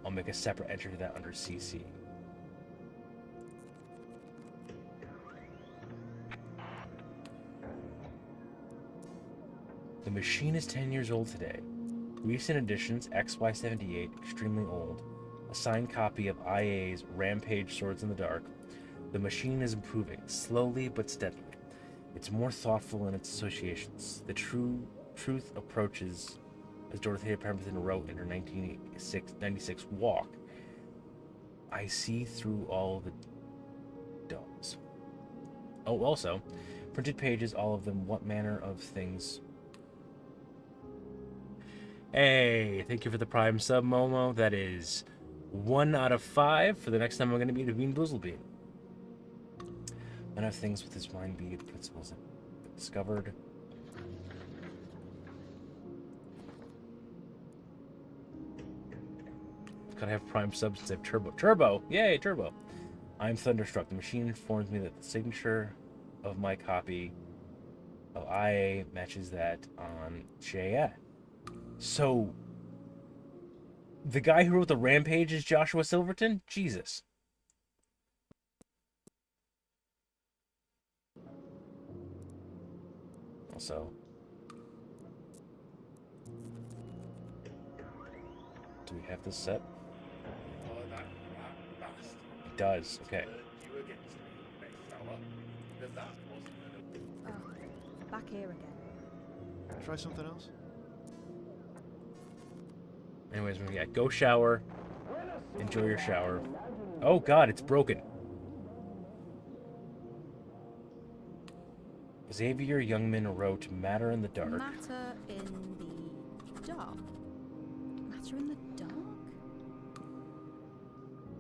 I'll make a separate entry to that under CC. The machine is 10 years old today. Recent additions, XY78, extremely old. A signed copy of IA's Rampage Swords in the Dark. The machine is improving, slowly but steadily. It's more thoughtful in its associations. The truth approaches, as Dorothea Pemberton wrote in her 1996 walk. I see through all the dogs. Oh, also, printed pages, all of them. What manner of things? Hey, thank you for the Prime sub, Momo. That is 1 out of 5 for the next time I'm going to meet a Bean Boozlebean. None of things with his mind be principles discovered. Gotta have Prime subs since I have Turbo. Turbo! Yay, Turbo! I'm thunderstruck. The machine informs me that the signature of my copy of IA matches that on JA. So, the guy who wrote the Rampage is Joshua Silverton? Jesus. Also, do we have this set?
Oh, that bastard.
It does, okay.
You against me, big fella. If that wasn't
Oh, back here again.
Try something else?
Anyways, yeah, go shower. Enjoy your shower. Oh god, it's broken. Xavier Youngman wrote Matter in the Dark.
Matter in the dark? Matter in the dark?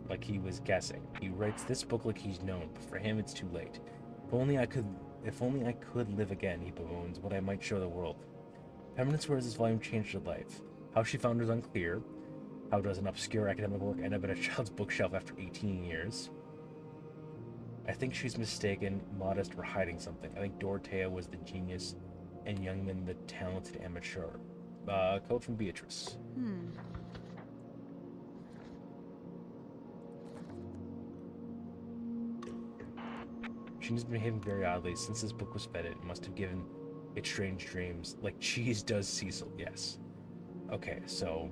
Like he was guessing. He writes this book like he's known, but for him it's too late. If only I could live again, he bemoans, what I might show the world. Permanence wears this volume changed her life. How she found her is unclear. How does an obscure academic work end up in a child's bookshelf after 18 years? I think she's mistaken, modest, or hiding something. I think Dorothea was the genius, and Youngman the talented amateur. Code from Beatrice. She's been behaving very oddly since this book was fed. It must have given it strange dreams, like cheese does Cecil. Yes. Okay, so.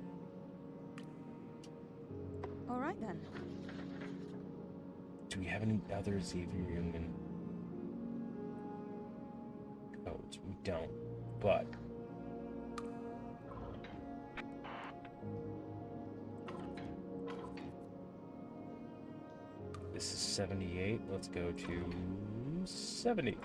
All right then.
Do we have any other Xavier Youngman codes? We don't, but. This is 78. Let's go to 70.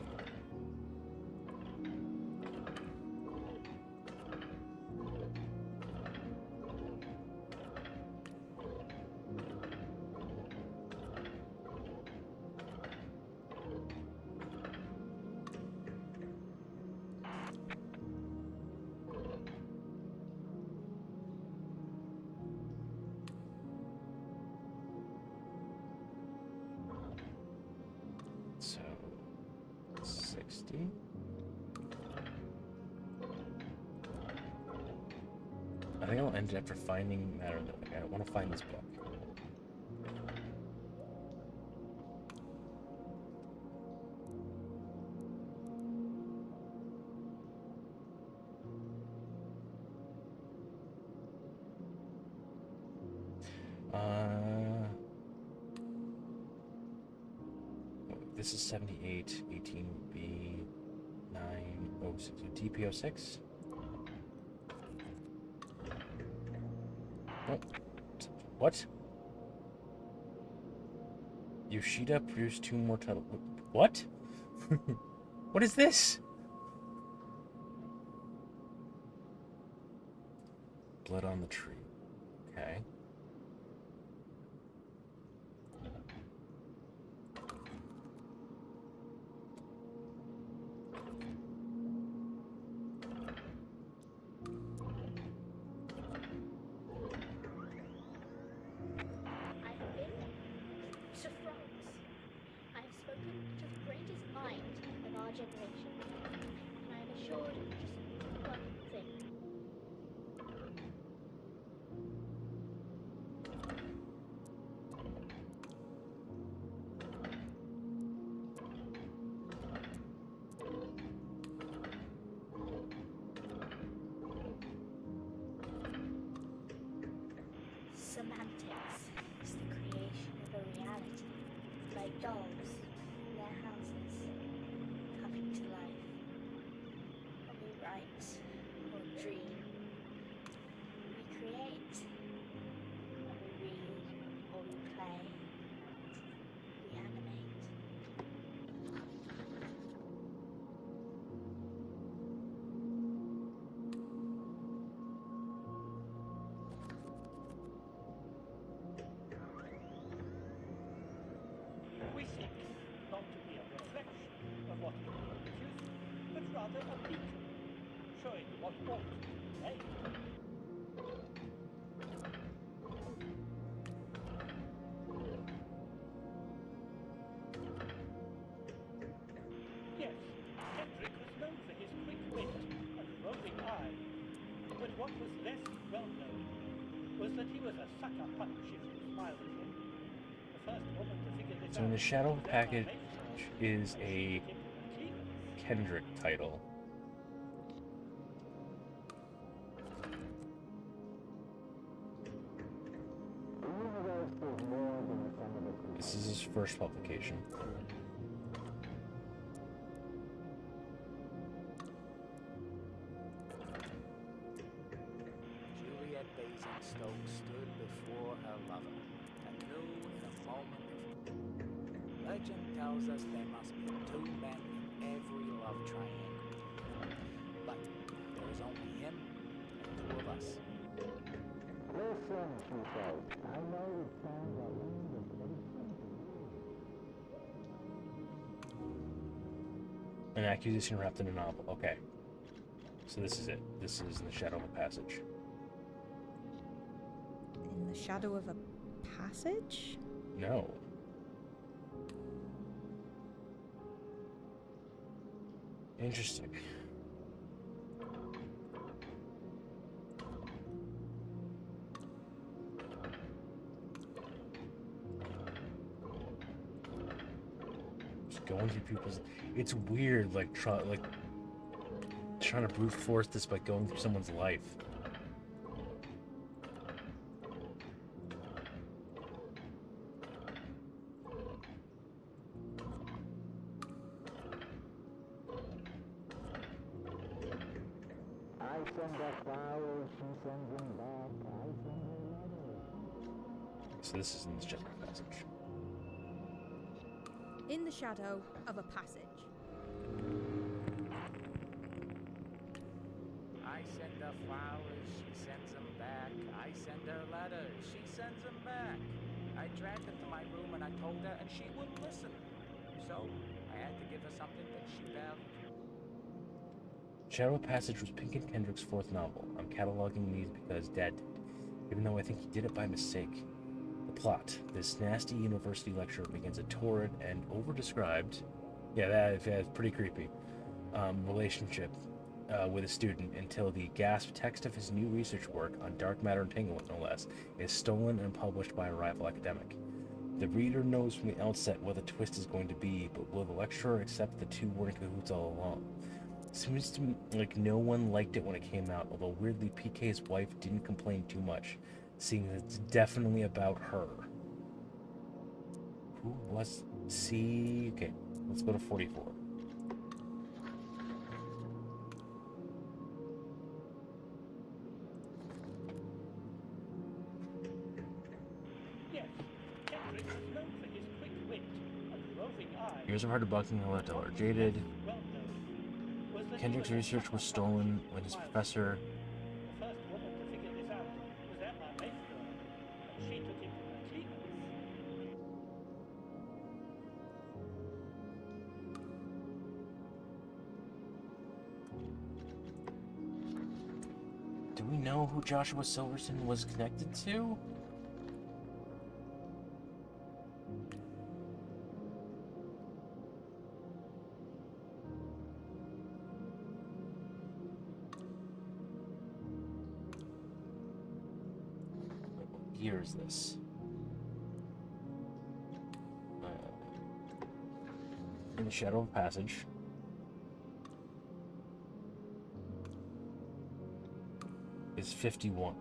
So, 60. I think I'll end it after finding Matter. Like, I want to find this book. This is 78, 18B, 906, DP06. Oh, what? Yoshida produced 2 more titles. What? What is this? Blood on the Tree. Okay.
Semantics is the creation of a reality, like dogs in their houses, coming to life. When we write or dream, we create. When we read or we play,
rather a beacon, showing what ought to be made. Yes, Kendrick was known for his quick wit and roving eye, but what was less well known was that he was a sucker punch if you smiled at him. The first woman to figure this
So
out
in the Shadow
was Emma
package
Mayfair,
is
and she
a
took him to the cleaners.
Kendrick title. This is his first publication.
Juliet Basingstoke stood before her lover and knew in a moment if legend tells us there must be two men in every love triangle. But there is only him and two of us. Listen, she said. I know it sounds outlandish, but it's simple.
An accusation wrapped in a novel. Okay. So this is it. This is the Shadow of a Passage.
In the shadow of a passage?
No. Interesting. Just going through people's. It's weird, like trying to brute force this by going through someone's life.
I send her flowers, she sends them back. I send her letters.
So this is in the Shadow of a Passage.
In the shadow of a passage.
I send her flowers, she sends them back. I send her letters, she sends them back. I dragged her to my room and I told her, and she wouldn't listen. So I had to give her something that she valued.
Shadow of a Passage was Pinkin Kendrick's fourth novel. I'm cataloging these because Dad did, even though I think he did it by mistake. The plot. This nasty university lecturer begins a torrid and over-described, that's pretty creepy, relationship with a student until the gasp text of his new research work on dark matter entanglement, no less, is stolen and published by a rival academic. The reader knows from the outset what the twist is going to be, but will the lecturer accept the two were in cahoots all along? Seems to me like no one liked it when it came out, although weirdly PK's wife didn't complain too much, seeing that it's definitely about her. Who was C? Okay, let's go to 44.
Yes, Kendrick was known for his quick wit and roving eye.
Years of hard debugging and left are jaded.
Well known was that
Kendrick's
he was a
research was
sucker
stolen
punch
when his
smiled.
professor.
The first woman to figure this out was Emma Mayfair, and she took him to the cleaners.
Do we know who Joshua Silverson was connected to? What year is this? In the Shadow of a Passage. Is 51.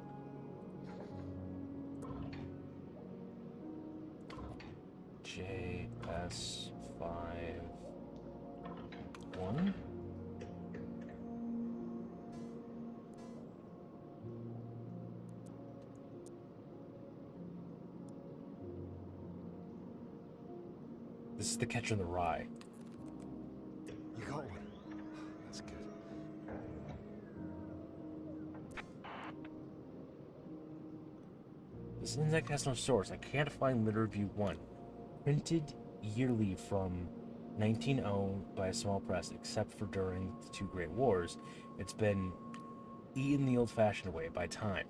JS51. This is The Catcher in the Rye.
You got one. That's good.
This index has no source. I can't find Lit Review 1. Printed yearly from 19-owned by a small press, except for during the two Great Wars. It's been eaten the old-fashioned way by time.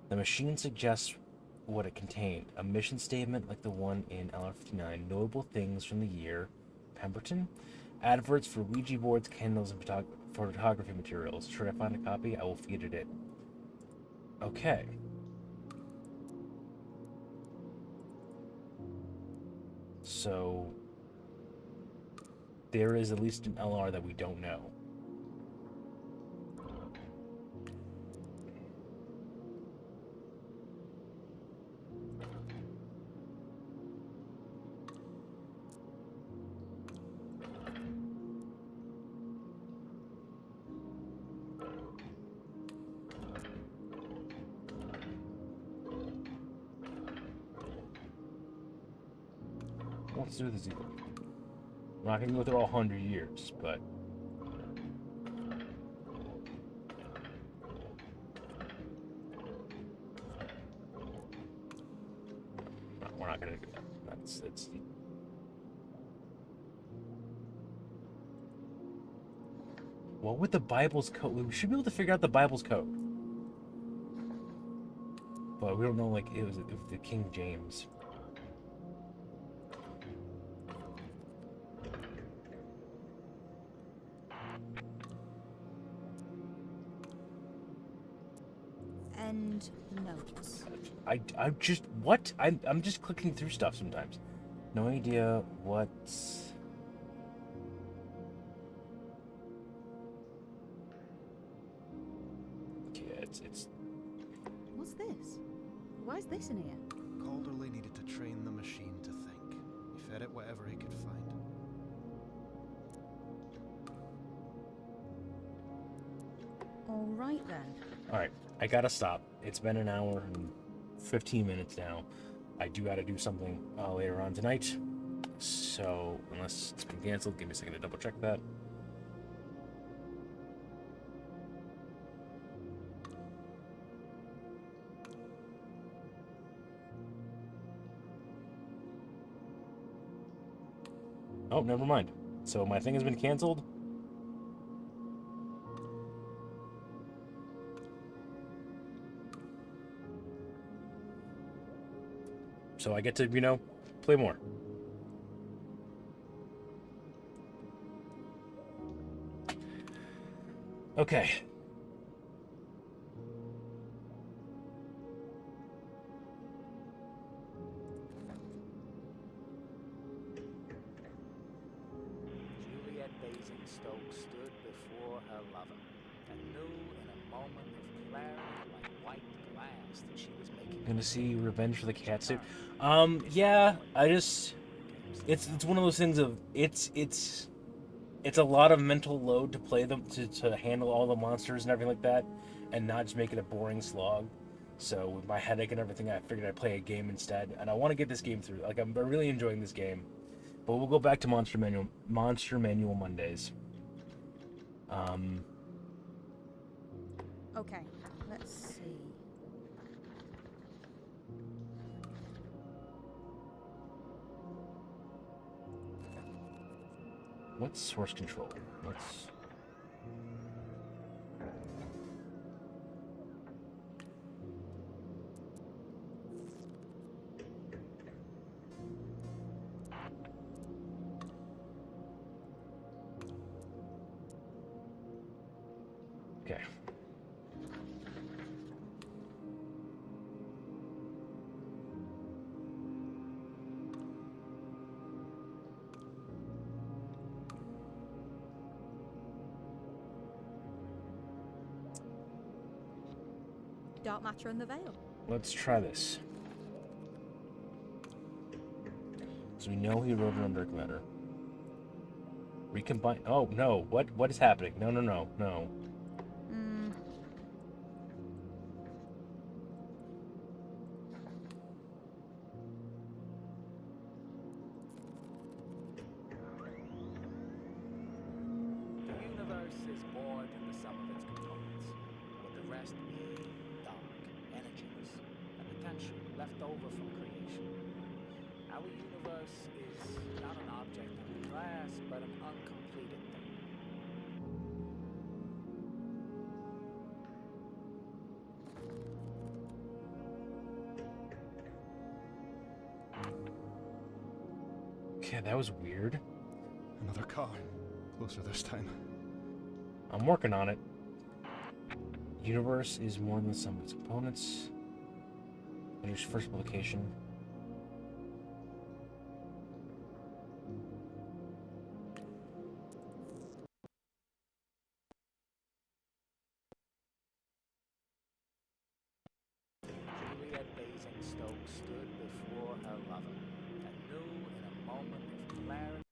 The machine suggests what it contained, a mission statement like the one in LR-59, notable things from the year, Pemberton, adverts for Ouija boards, candles, and photography materials. Should I find a copy, I will feed it in. Okay. So, there is at least an LR that we don't know. Let's do this. I'm not gonna go through all 100 years, but no, we're not gonna do that. It's. What would the Bible's code? We should be able to figure out the Bible's code, but we don't know. Like it was the King James.
End notes.
I just what? I'm just clicking through stuff sometimes. No idea what's. Yeah, it's.
What's this? Why is this in here?
Calderley needed to train the machine to think. He fed it whatever he could find.
All right then.
All right, I gotta stop. It's been an hour and 15 minutes now. I do gotta do something later on tonight. So, unless it's been canceled, give me a second to double check that. Oh, never mind. So my thing has been canceled. So I get to, play more. Okay.
Juliet Basingstoke stood before her lover and knew in a moment of clarity like white glass that she was making.
Gonna see Revenge for the Catsuit. Yeah, it's one of those things of it's a lot of mental load to play them to handle all the monsters and everything like that, and not just make it a boring slog. So with my headache and everything, I figured I'd play a game instead, and I want to get this game through. Like I'm really enjoying this game, but we'll go back to Monster Manual Mondays.
Okay, let's see.
What's source control? Let's. Okay.
Dark matter and the veil.
Let's try this. So we know he wrote it on dark matter. Recombine. Oh no! What is happening? No.
The universe is born in the sum of its components, with the rest being dark, energyless, and potential left over from creation. Our universe is not an object that we class, but an uncompleted thing.
Okay, that was weird.
Another car. Closer this time.
I'm working on it. Universe is more than the sum of its components. Here's first publication.
Juliet Basingstoke stood before her lover, and knew in a moment of clarity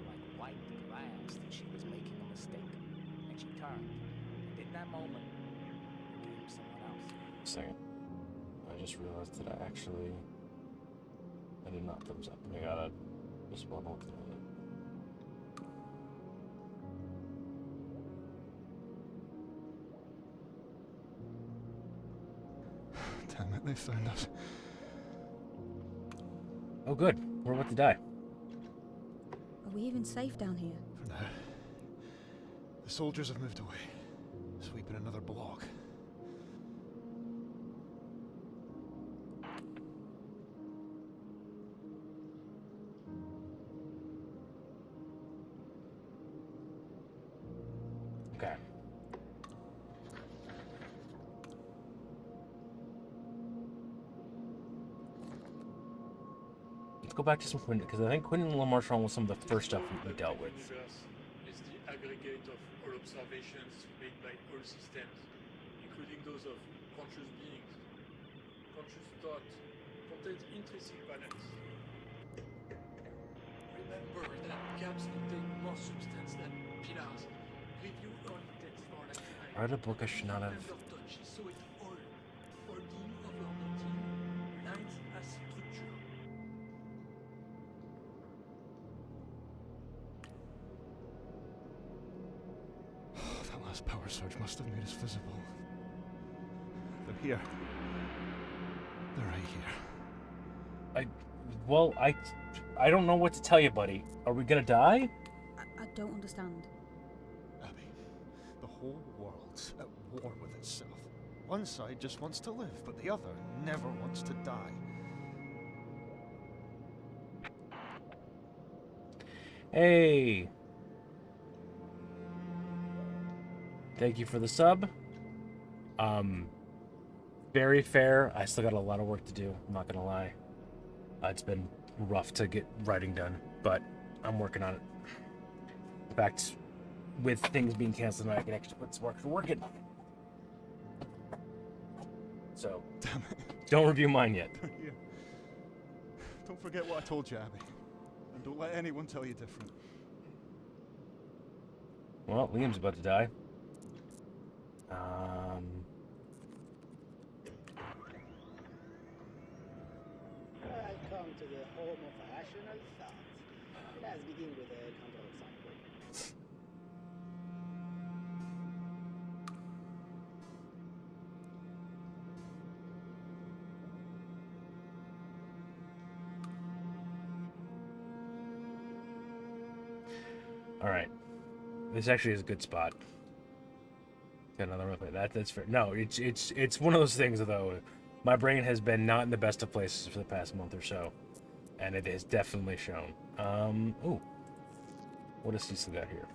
like white glass that she was making a mistake. And she turned, and in that moment became someone else.
Second. I just realized that I did not thumbs up. I gotta just one look at it.
Damn it, they found us.
Oh, good. We're about to die.
Are we even safe down here?
For now. The soldiers have moved away, sweeping another block.
Okay. Let's go back to some Quentin, because I think Quentin Le Marchand was some of the first stuff we dealt with.
The universe is the aggregate of all observations made by all systems, including those of conscious beings. Conscious thought contains intrinsic balance. Remember that gaps contain more substance than pillars. Review early text for like
I read a book I should not have.
touch, so it all. Folding over nothing. Lines as structure.
That last power surge must have made us visible. They're here. They're right here.
I don't know what to tell you, buddy. Are we gonna die?
I don't understand.
Abby, the whole world's at war with itself. One side just wants to live, but the other never wants to die.
Hey. Thank you for the sub. Very fair. I still got a lot of work to do. I'm not gonna lie. It's been rough to get writing done, but I'm working on it. In fact, with things being canceled, I can actually put some work in. So,
Damn it.
don't review mine yet.
Yeah. Don't forget what I told you, Abby. And don't let anyone tell you different.
Well, Liam's about to die.
Welcome to the home of rational thought. Let's begin with a counterexample.
All right. This actually is a good spot. Got another replay. That's fair. No, it's one of those things though. My brain has been not in the best of places for the past month or so, and it has definitely shown. Ooh, what does he still got here?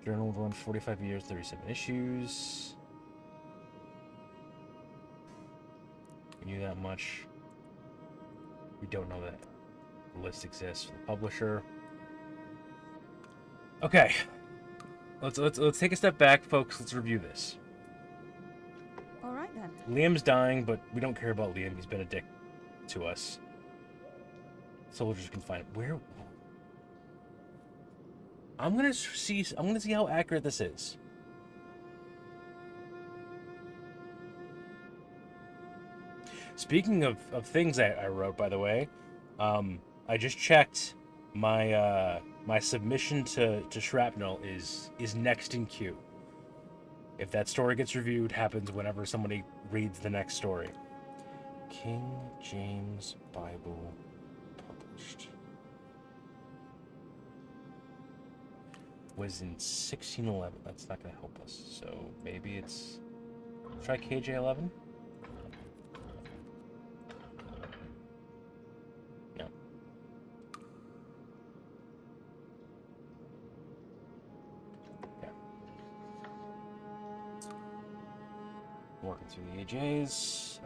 Journal run 45 years, 37 issues. We knew that much. We don't know that the list exists for the publisher. Okay. Let's take a step back, folks. Let's review this.
All right then.
Liam's dying, but we don't care about Liam. He's been a dick to us. Soldiers can find where. I'm gonna see how accurate this is. Speaking of things I wrote, by the way, I just checked my my submission to Shrapnel is next in queue. If that story gets reviewed, happens whenever somebody reads the next story. King James Bible published. Was in 1611. That's not going to help us. So maybe it's... Try KJ11? No. Okay. Working through the AJs.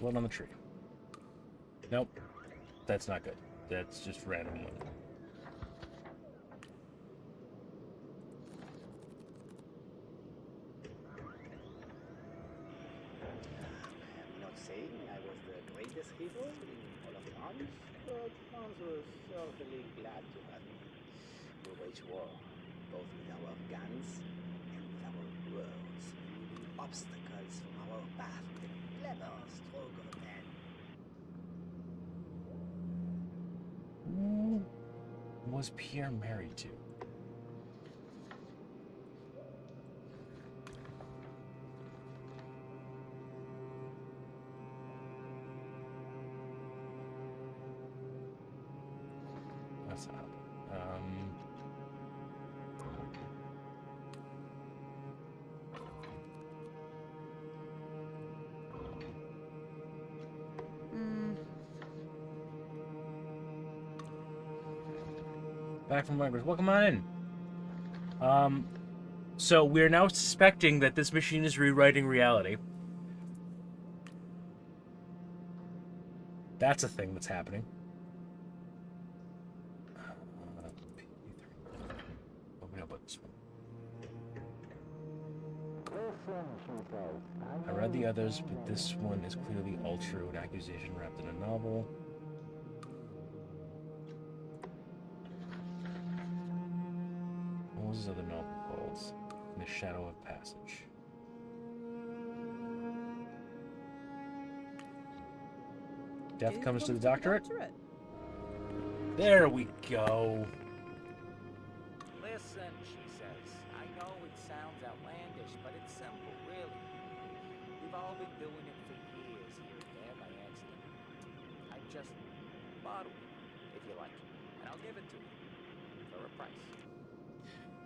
Blood on the tree. Nope. That's not good. That's just random one.
I'm not saying I was the greatest hero in all of Mons, but Mons was certainly glad to have me. We wage war, both with our guns and with our words, removing obstacles from our path with a clever stroke of a pen.
Who was Pierre married to? That's not. Back from Rikers. Welcome on in. So we're now suspecting that this machine is rewriting reality. That's a thing that's happening. Open up this one. I read the others, but this one is clearly all true. An accusation wrapped in a novel. What was his other novel called? In the Shadow of Passage. Death comes to the doctorate. There we go.
Listen, she says. I know it sounds outlandish, but it's simple, really. We've all been doing it for years here and there by accident. I just bottle it, if you like, and I'll give it to you for a price.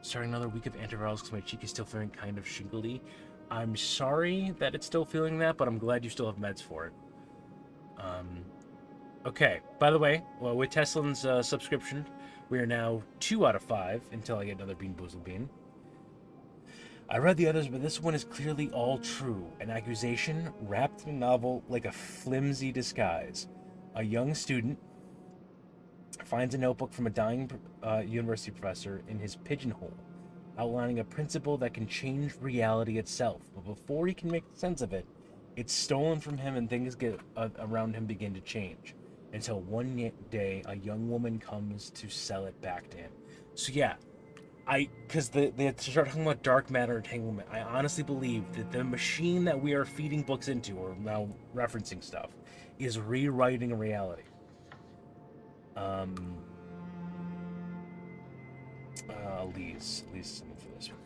Starting another week of antivirals because my cheek is still feeling kind of shingly. I'm sorry that it's still feeling that, but I'm glad you still have meds for it. Okay, by the way, well, with Teslan's subscription, we are now 2 out of 5 until I get another Bean Boozled Bean. I read the others, but this one is clearly all true. An accusation wrapped in a novel like a flimsy disguise. A young student finds a notebook from a dying university professor in his pigeonhole, outlining a principle that can change reality itself. But before he can make sense of it, it's stolen from him and things around him begin to change. Until one day, a young woman comes to sell it back to him. So yeah, because they start talking about dark matter entanglement, I honestly believe that the machine that we are feeding books into, or now referencing stuff, is rewriting reality. Lee's something for this one.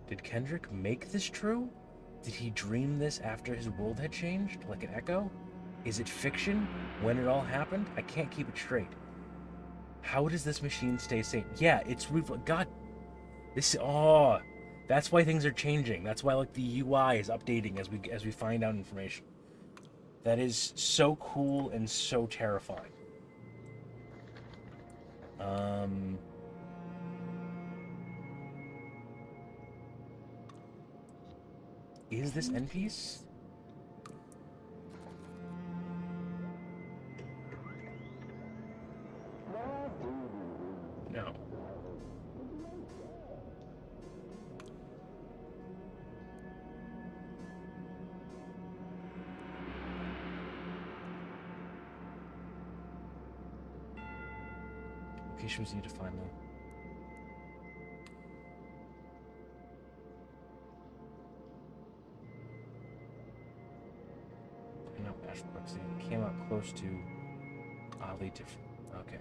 Did Kendrick make this true? Did he dream this after his world had changed, like an echo? Is it fiction? When it all happened? I can't keep it straight. How does this machine stay sane? Yeah, it's God. That's why things are changing. That's why like the UI is updating as we find out information. That is so cool and so terrifying. Is this end piece? No. Locations need to find them. No, Ashbrook. See, it came out close to oddly different. Okay.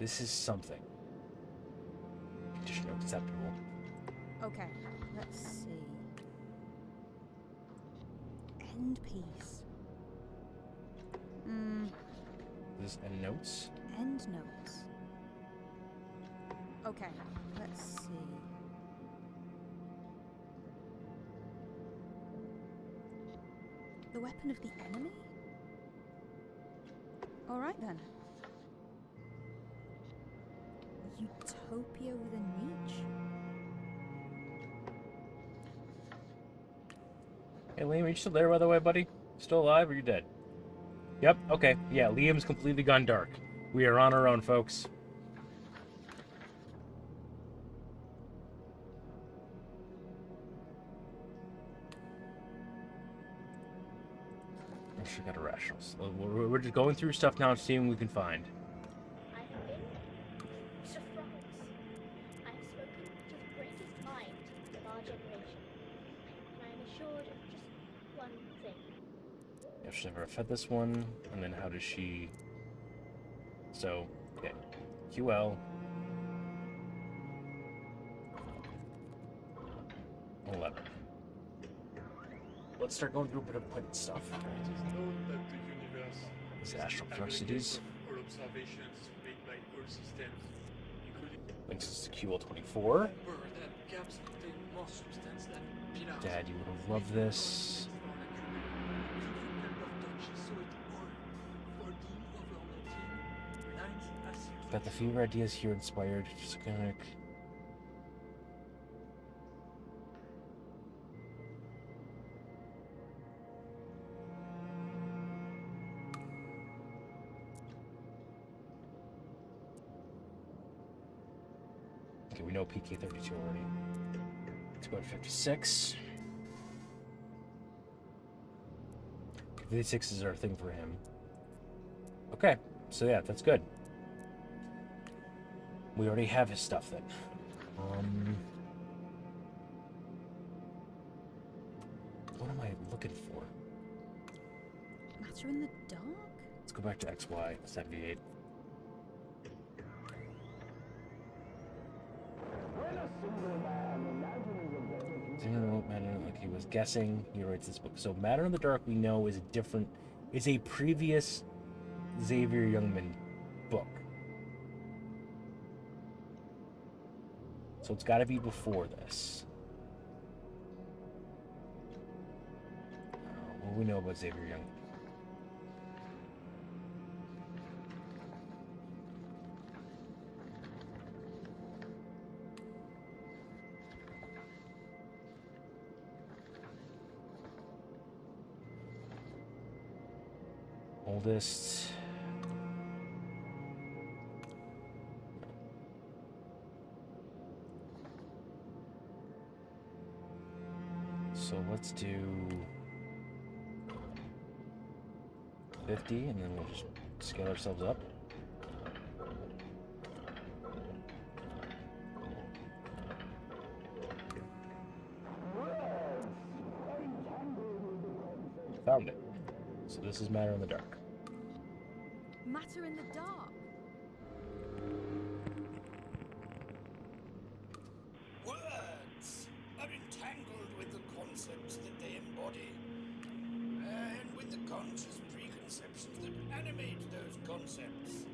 This is something. Condition acceptable.
Okay, let's see. End piece.
This end notes.
End notes. Okay, let's see. The weapon of the enemy? Alright then. Utopia within reach?
Hey, Liam, are you still there, by the way, buddy? Still alive, or you dead? Yep, okay. Yeah, Liam's completely gone dark. We are on our own, folks. I should got a rationals. We're just going through stuff now and seeing what we can find.
I have been to France. I have spoken to the greatest mind of our generation. And I am assured of just one thing.
Yeah, she's never fed this one. And then how does she... So, okay. QL. 11. Let's start going through a bit of quick stuff.
It is known that the universe
These
is
astral
an
velocities.
aggregate of all observations made by all systems, including
Links us to QL24.
remember that gaps contain more substance than pillars.
Dad, you would have loved this. Got the fever ideas here inspired. Just kind of... Okay, we know PK32 already. Let's go to 56. 56 is our thing for him. Okay, so yeah, that's good. We already have his stuff then. What am I looking for?
Matter in the dark?
Let's go back to XY 78. Matter, like he was guessing. He writes this book. So Matter in the Dark, we know, is a previous Xavier Youngman book. So it's got to be before this. What do we know about Xavier Young? Oldest. So let's do 50 and then we'll just scale ourselves up. Found it. So this is Matter in the Dark.
Matter in the dark?
Words are entangled with the concepts that they embody, and with the conscious preconceptions that animate those concepts.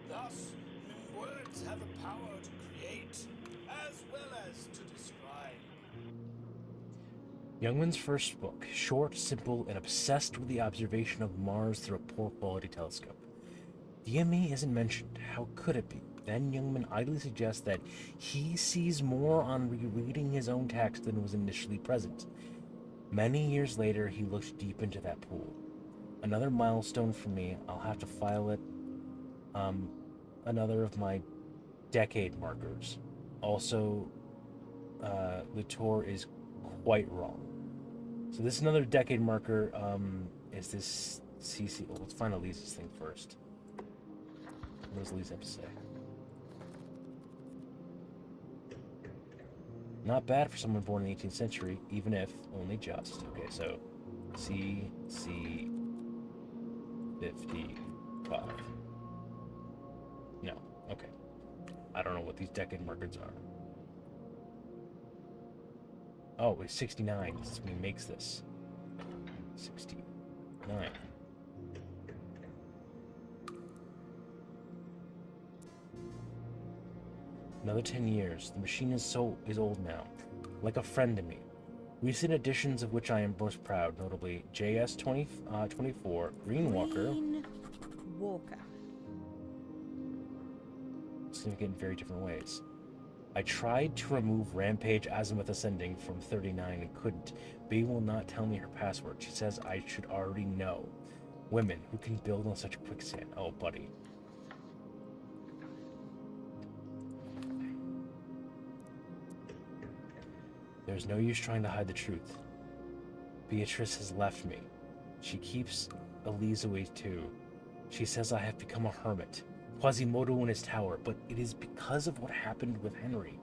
Thus, words have a power to create as well as to describe.
Youngman's first book, short, simple, and obsessed with the observation of Mars through a poor quality telescope. The ME isn't mentioned. How could it be? Then Youngman idly suggests that he sees more on rereading his own text than was initially present. Many years later, he looked deep into that pool. Another milestone for me. I'll have to file it. Another of my decade markers. Also, Latour is quite wrong. So this is another decade marker. Is this CC? Well, let's find Elise's thing first. What does Elise have to say? Not bad for someone born in the 18th century, even if only just. Okay, so CC 55. No, okay. I don't know what these decade markers are. Oh, it's 69. This is when he makes this. 69. Another 10 years. The machine is old now, like a friend to me. Recent additions of which I am most proud, notably JS-24, Green Walker.
Green Walker.
Significant in very different ways. I tried to remove Rampage Azimuth Ascending from 39 and couldn't. B will not tell me her password. She says I should already know. Women who can build on such quicksand. Oh, buddy. There's no use trying to hide the truth. Beatrice has left me. She keeps Elise away too. She says I have become a hermit. Quasimodo in his tower, but it is because of what happened with Henry.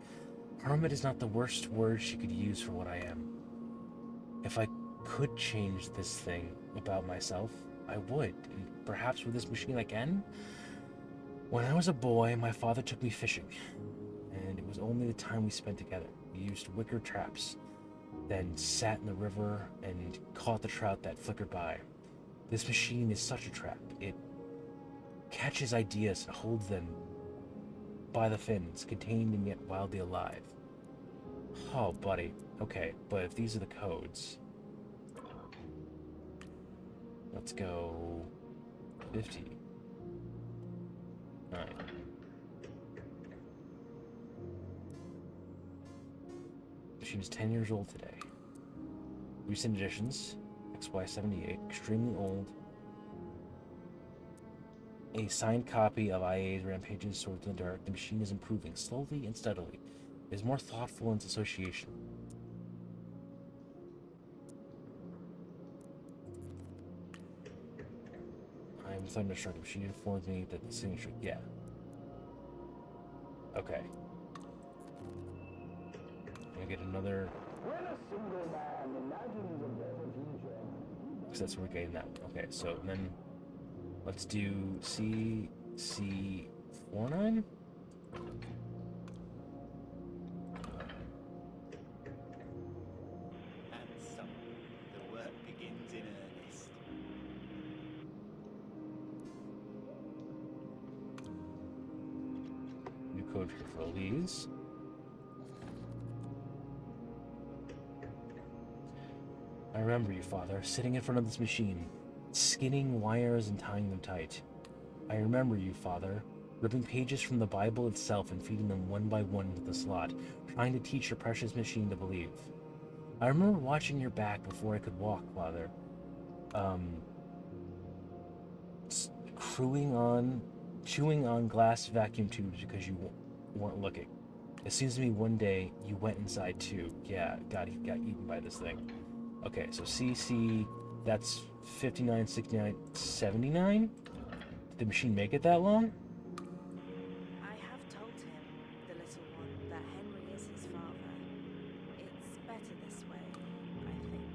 Hermit is not the worst word she could use for what I am. If I could change this thing about myself, I would, and perhaps with this machine I can. When I was a boy, my father took me fishing, and it was only the time we spent together. We used wicker traps, then sat in the river and caught the trout that flickered by. This machine is such a trap. It catches ideas and holds them by the fins, contained and yet wildly alive. Oh, buddy. Okay, but if these are the codes, let's go 50. All right. Machine is 10 years old today. Recent additions, XY78, extremely old. A signed copy of IA's Rampage's Swords in the Dark. The machine is improving slowly and steadily. It is more thoughtful in its association. I am thunderstruck. The machine informs me that the signature. Yeah. Okay. I'm gonna get another. Because that's where we're getting that one. Okay, so then let's do CC49.
And so, the work begins in earnest.
New code for Elise. I remember you, Father, sitting in front of this machine, skinning wires and tying them tight. I remember you, Father, ripping pages from the Bible itself and feeding them one by one into the slot, trying to teach your precious machine to believe. I remember watching your back before I could walk, Father. Chewing on glass vacuum tubes because you weren't looking. It seems to me one day you went inside too. Yeah, got eaten by this thing. Okay, so CC, that's 59, 69, 79? Did the machine make it that long?
I have told him, the little one, that Henry is his father. It's better this way, I think.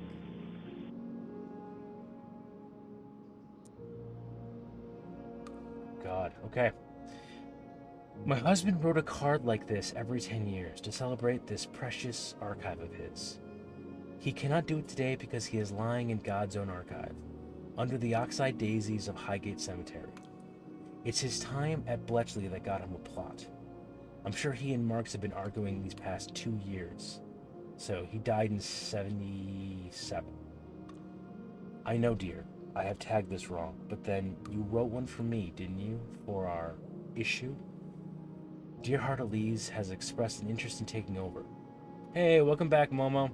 God, okay. My husband wrote a card like this every 10 years to celebrate this precious archive of his. He cannot do it today because he is lying in God's own archive, under the oxeye daisies of Highgate Cemetery. It's his time at Bletchley that got him a plot. I'm sure he and Marks have been arguing these past 2 years. So he died in 77. I know, dear, I have tagged this wrong, but then you wrote one for me, didn't you, for our issue? Dear Heart Elise has expressed an interest in taking over. Hey, welcome back, Momo.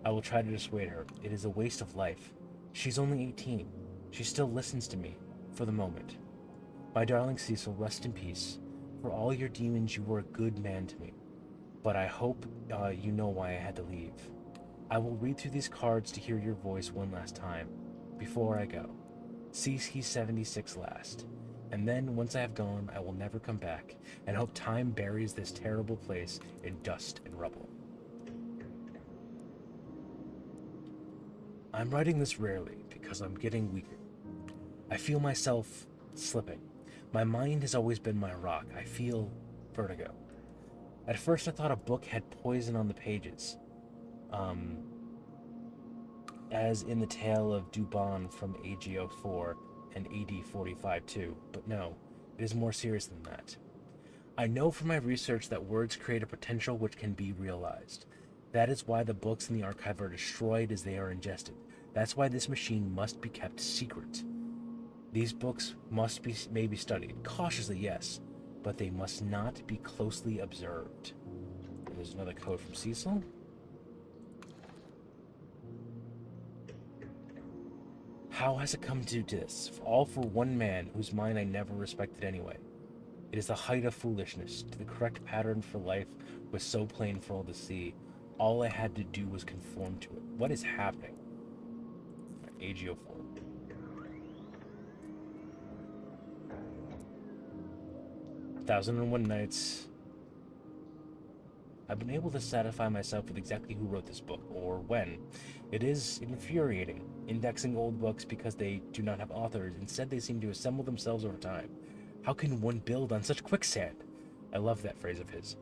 I will try to dissuade her. It is a waste of life. She's only 18. She still listens to me, for the moment. My darling Cecil, rest in peace. For all your demons, you were a good man to me. But I hope you know why I had to leave. I will read through these cards to hear your voice one last time, before I go. CC76 last. And then, once I have gone, I will never come back, and hope time buries this terrible place in dust and rubble. I'm writing this rarely because I'm getting weaker. I feel myself slipping. My mind has always been my rock. I feel vertigo. At first I thought a book had poison on the pages. as in the tale of Dubon from AG04 and AD45 too, but no, it is more serious than that. I know from my research that words create a potential which can be realized. That is why the books in the archive are destroyed as they are ingested. That's why this machine must be kept secret. These books may be studied, cautiously, yes, but they must not be closely observed. And there's another code from Cecil. How has it come to this? All for one man whose mind I never respected anyway. It is the height of foolishness. The correct pattern for life was so plain for all to see. All I had to do was conform to it. What is happening? AG04. Thousand and One Nights. I've been able to satisfy myself with exactly who wrote this book, or when. It is infuriating, indexing old books because they do not have authors. Instead, they seem to assemble themselves over time. How can one build on such quicksand? I love that phrase of his.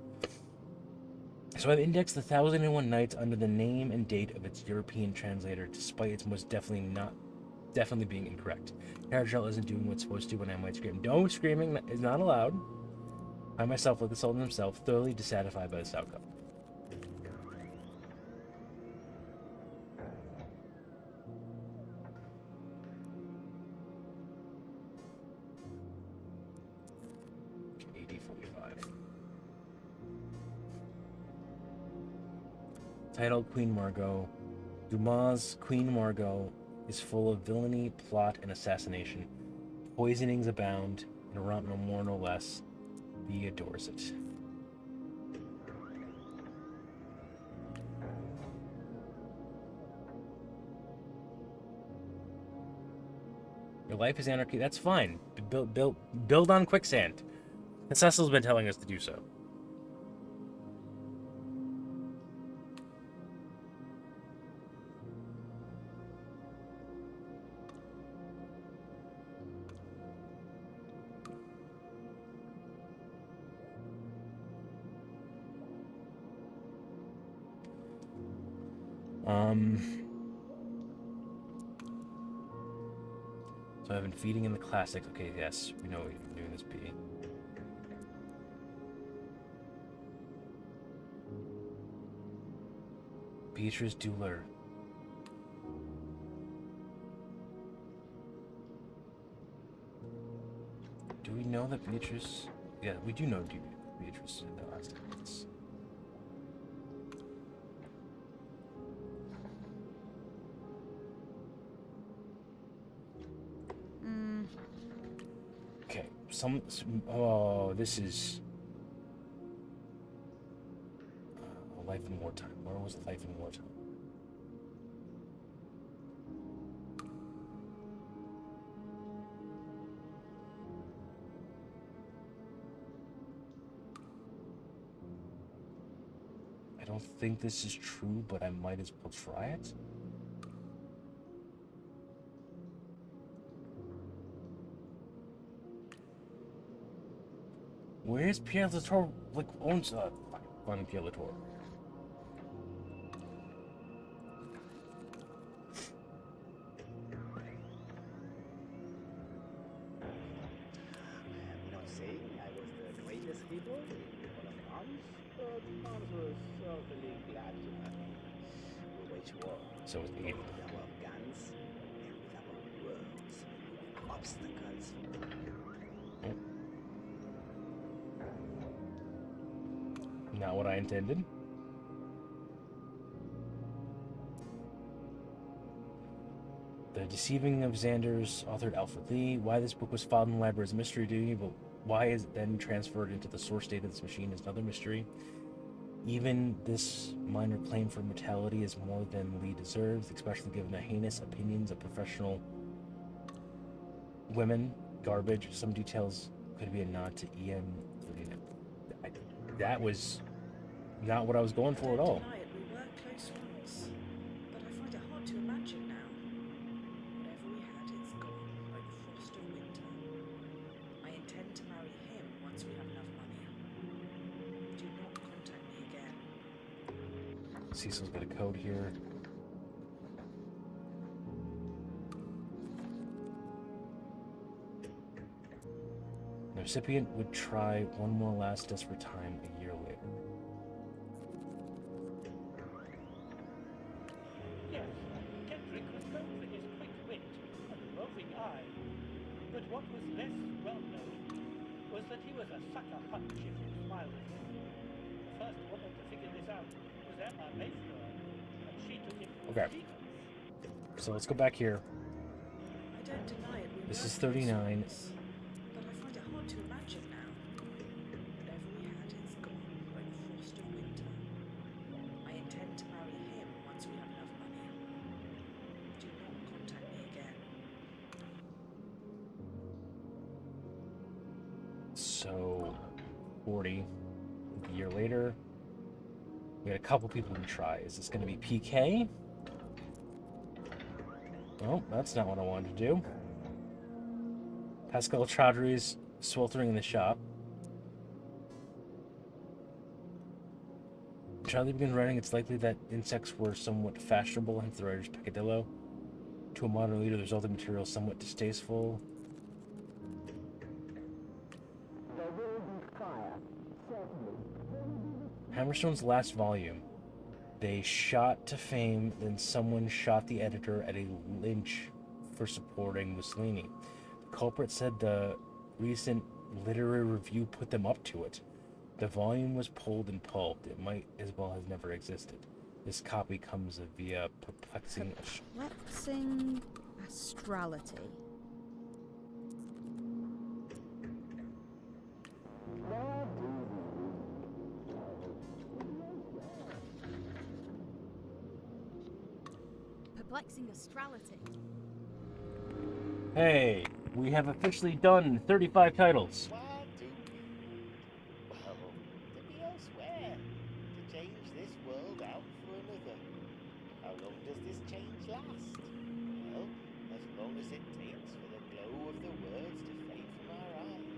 So I've indexed the 1001 Nights under the name and date of its European translator, despite its most definitely being incorrect. Carajel isn't doing what's supposed to when I might scream. No screaming is not allowed. I myself, like the Sultan himself, thoroughly dissatisfied by this outcome. AD45. Title: Queen Margot. Dumas' Queen Margot is full of villainy, plot, and assassination. Poisonings abound, and Ront no more no less. He adores it. Your life is anarchy. That's fine. Build on quicksand. And Cecil's been telling us to do so. So I've been feeding in the classics. Okay, yes, we know what you're doing this B. Beatrice Dueler. Do we know that Beatrice... Yeah, we do know Beatrice in the last evidence. Okay, oh, this is... Life in Wartime. Where was Life in Wartime? I don't think this is true, but I might as well try it. Where's Pierre Latour? Like, owns finding Pierre Latour.
I'm not saying I was the greatest hero in all of France, but France was certainly glad to have me. We wage war.
So it's 80.
With our guns and with our words, removing obstacles from the way.
Not what I intended. The Deceiving of Xander's, authored Alfred Lee. Why this book was filed in the library is a mystery to me, but why is it then transferred into the source data of this machine is another mystery. Even this minor claim for mortality is more than Lee deserves, especially given the heinous opinions of professional women. Garbage. Some details could be a nod to EM. That was not what I was going for at all.
Deny it, we were close once, but I find it hard to imagine now. Whatever we had, it's gone, like the frost of winter. I intend to marry him once we have enough money. Do not contact me again.
Cecil's got a code here. The recipient would try one more last desperate time a year later.
Yes, Kendrick was known for his quick wit and roving eye, but what was less well known was that he was a sucker punch if you smiled at him. The first woman to figure this out was Emma Mayfair, and she took him for
Okay.
genius.
So let's go back here.
I don't deny it. We
This
were
is 39.
close, but I find it hard to imagine now. Whatever we had is gone, like the frost of winter. I intend to marry him once we have enough money. Do not contact me again.
So, 40. A year later, we had a couple people to try. Is this going to be PK? Oh, that's not what I wanted to do. Pascal Chaudhry's sweltering in the shop. Charlie began writing, it's likely that insects were somewhat fashionable, hence the writer's peccadillo. To a modern reader, the resulting material somewhat distasteful.
There will be fire, certainly.
Hammerstone's last volume. They shot to fame, then someone shot the editor at a lynch for supporting Mussolini. The culprit said the recent literary review put them up to it. The volume was pulled and pulped. It might as well have never existed. This copy comes via perplexing...
Perplexing astrality. Perplexing astrality.
Hey, we have officially done 35 titles.
Why do we? Well, to be elsewhere, to change this world out for another. How long does this change last? Well, as long as it takes for the glow of the words to fade from our eyes.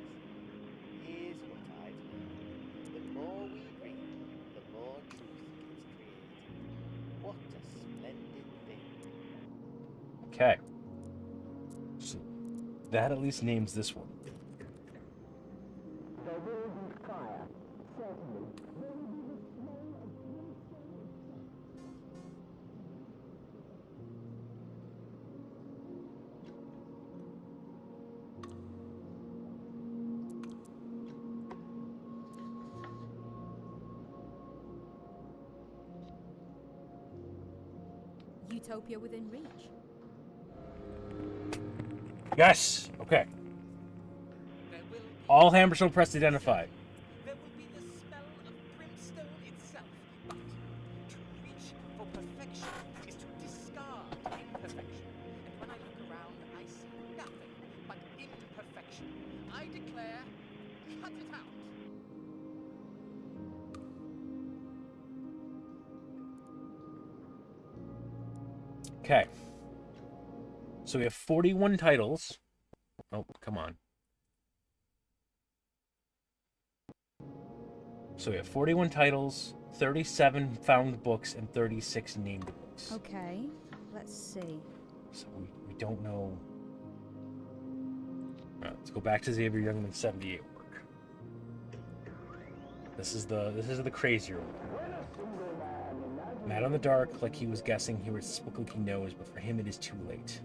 Here's what I've learned. The more we read, the more truth gets created. What a splendid thing.
Okay. So that at least names this one.
There will be fire, certainly.
Utopia within reach.
Yes! Okay. All Hammerstone Press identified.
There will be the smell of brimstone itself. But to reach for perfection is to discard imperfection. And when I look around, I see nothing but imperfection. I declare, cut it out.
Okay. So we have 41 titles. Oh, come on. So we have 41 titles, 37 found books, and 36 named books.
Okay, let's see.
So we don't know. All right, let's go back to Xavier Youngman's 78 work. This is the crazier one. Mad on the Dark, like he was guessing, he was like he knows, but for him it is too late.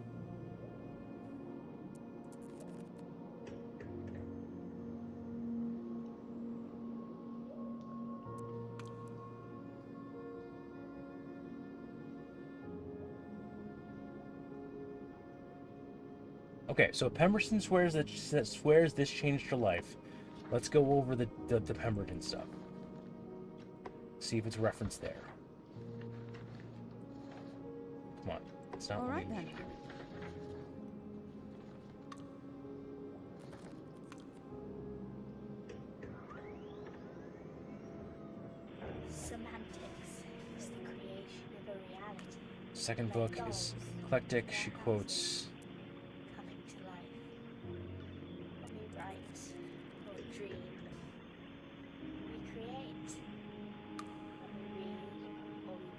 Okay, so Pemberton swears this changed her life. Let's go over the Pemberton stuff. See if it's referenced there. Come on, it's not.
All right then.
Semantics is the creation of a reality.
Second book is eclectic. She quotes.
Coming to life. When we write or dream, we create. When we read or we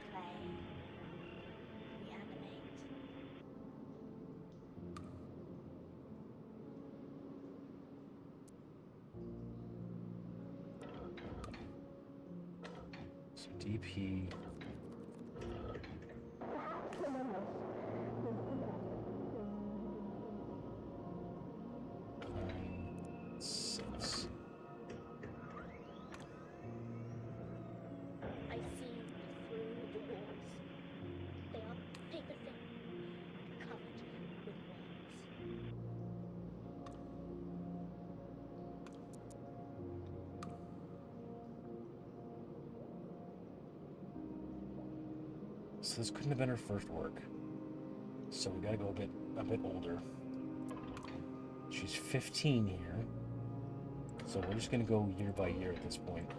DP. Six.
I see through the walls. They are paper thin, covered with worms.
So this couldn't have been her first work. So we gotta go a bit older. She's 15 here. So we're just gonna go year by year at this point.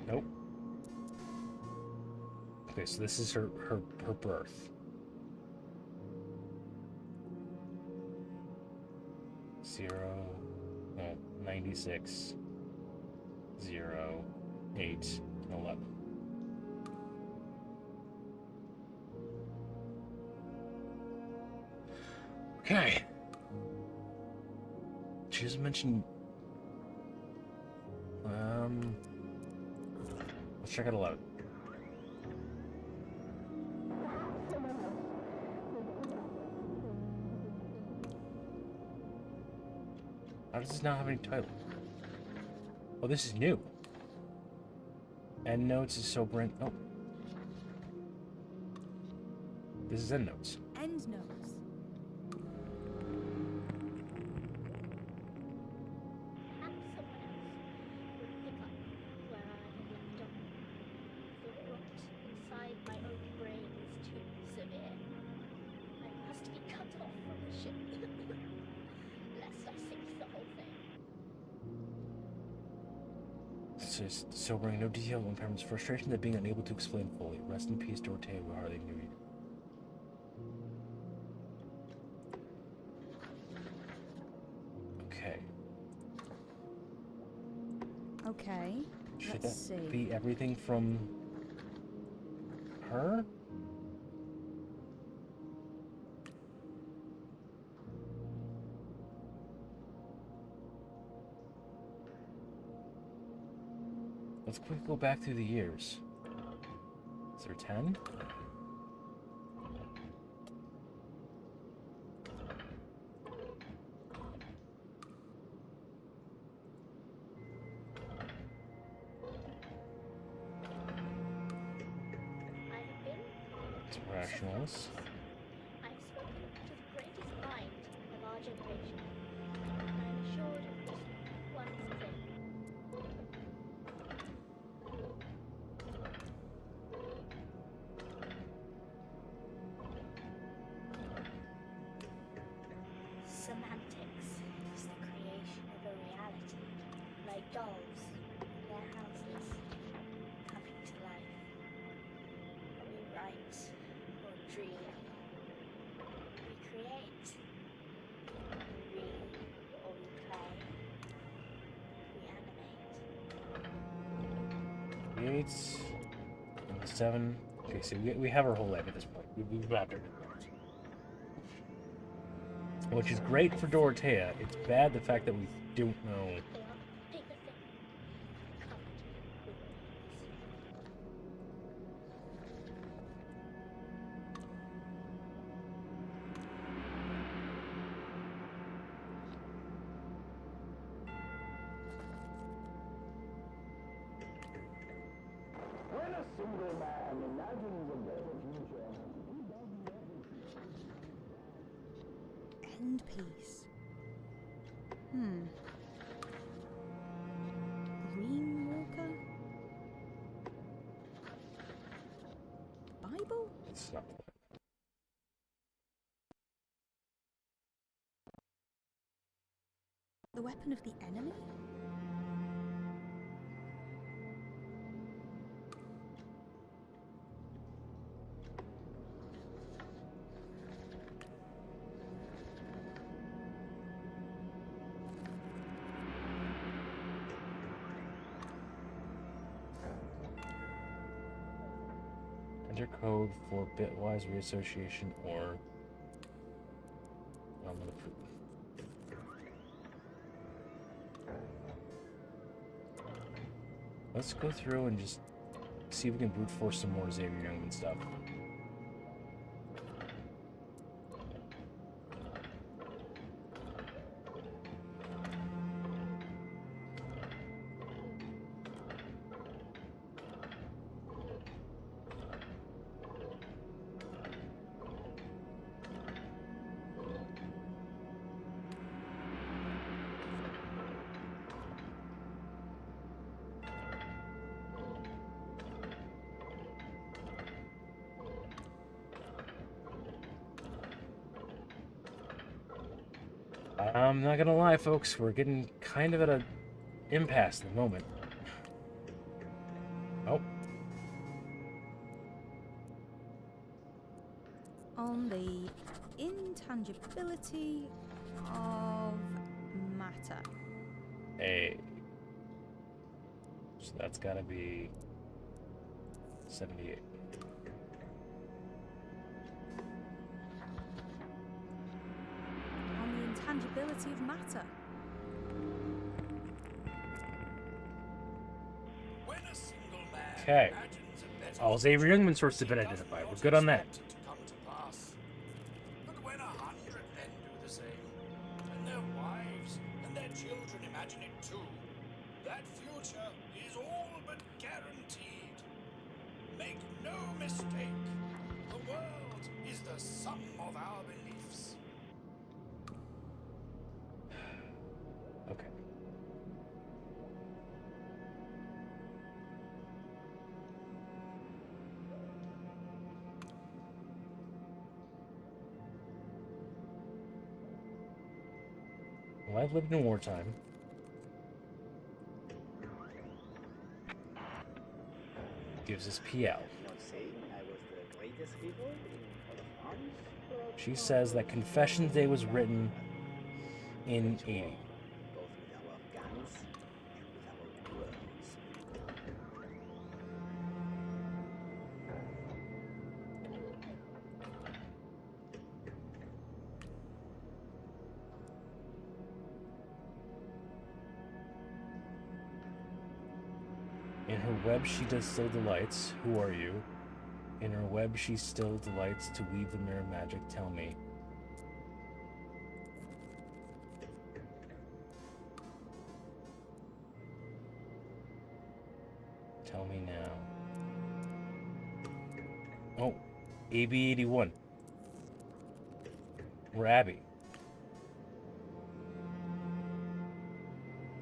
Nope. Okay, so this is her birth. 96, 0, 8, 11. Okay. She doesn't mention. Let's check it aloud. How does this not have any title? Oh, this is new. Endnotes is so brand. Oh. This is Endnotes.
End notes.
Perhaps someone else will pick up where I have left off. The rot inside my own brain is too severe. I must be cut off from the ship, lest I sink the whole thing.
It's just sobering. No detail of impairment's frustration at being unable to explain fully. Rest in peace, Dorothea. We hardly knew you. Okay.
Okay.
Should
Let's
that
see.
be everything from her? Let's quickly go back through the years. Is there 10?
I have been
It's rationals.
I have spoken to the greatest mind of our generation. I am assured of just one thing. Semantics is the creation of a reality, like dolls in their houses, coming to life. Are we write or dream? We create. We read or we play. We animate.
8, 7. Okay, so we have our whole life at this point. We've wrapped everything up. Which is great for Dorothea. It's bad the fact that we don't know.
They are paper thin, covered with
When a single man imagines a better future,
End piece. Green Walker? Bible?
It's not.
The weapon of the enemy?
Enter code for bitwise reassociation or I'm gonna put let's go through and just see if we can brute force some more Xavier Youngman stuff. I'm not gonna lie, folks, we're getting kind of at an impasse at the moment. Oh.
On the intangibility of matter.
Hey. So that's gotta be 78.
On the intangibility of matter.
Okay. All Xavier Youngman sources have been identified. We're good on that.
But when 100 men do the same, and their wives and their children imagine it too, that future is all but guaranteed. Make no mistake, the world is the sum of our beliefs.
Okay. Well, I've lived in wartime. Gives us PL.
Not saying I was the greatest hero in all of France, but
She says that Confessions Day was written in 80.
both with our guns and with our words.
In her web she does still delights. Who are you? In her web she still delights to weave the mirror magic. Tell me. Tell me now. Oh, AB81. We're Abby.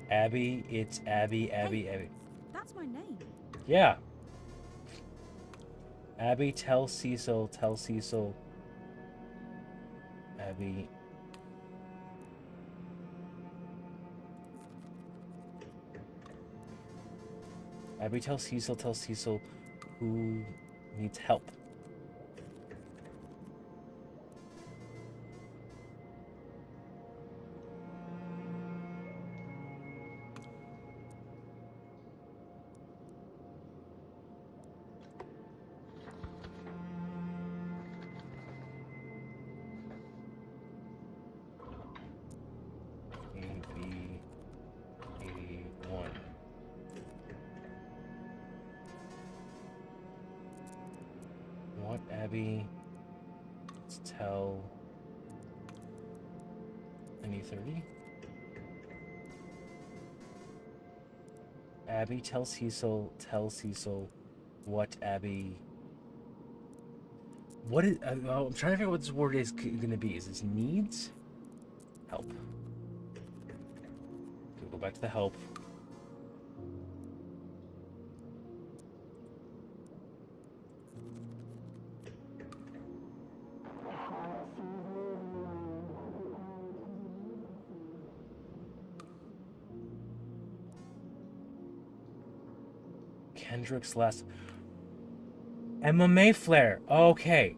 Abby, it's Abby, Abby, Abby.
That's my name.
Yeah. Abby, tell Cecil, Abby. Abby, tell Cecil who needs help. AB81. What, Abby? Let's tell any 30. Abby, tell Cecil what Abby. What is? I'm trying to figure out what this word is gonna be. Is this needs? Help. Okay, go back to the help. Kendrick's last. Emma Mayflair. Okay.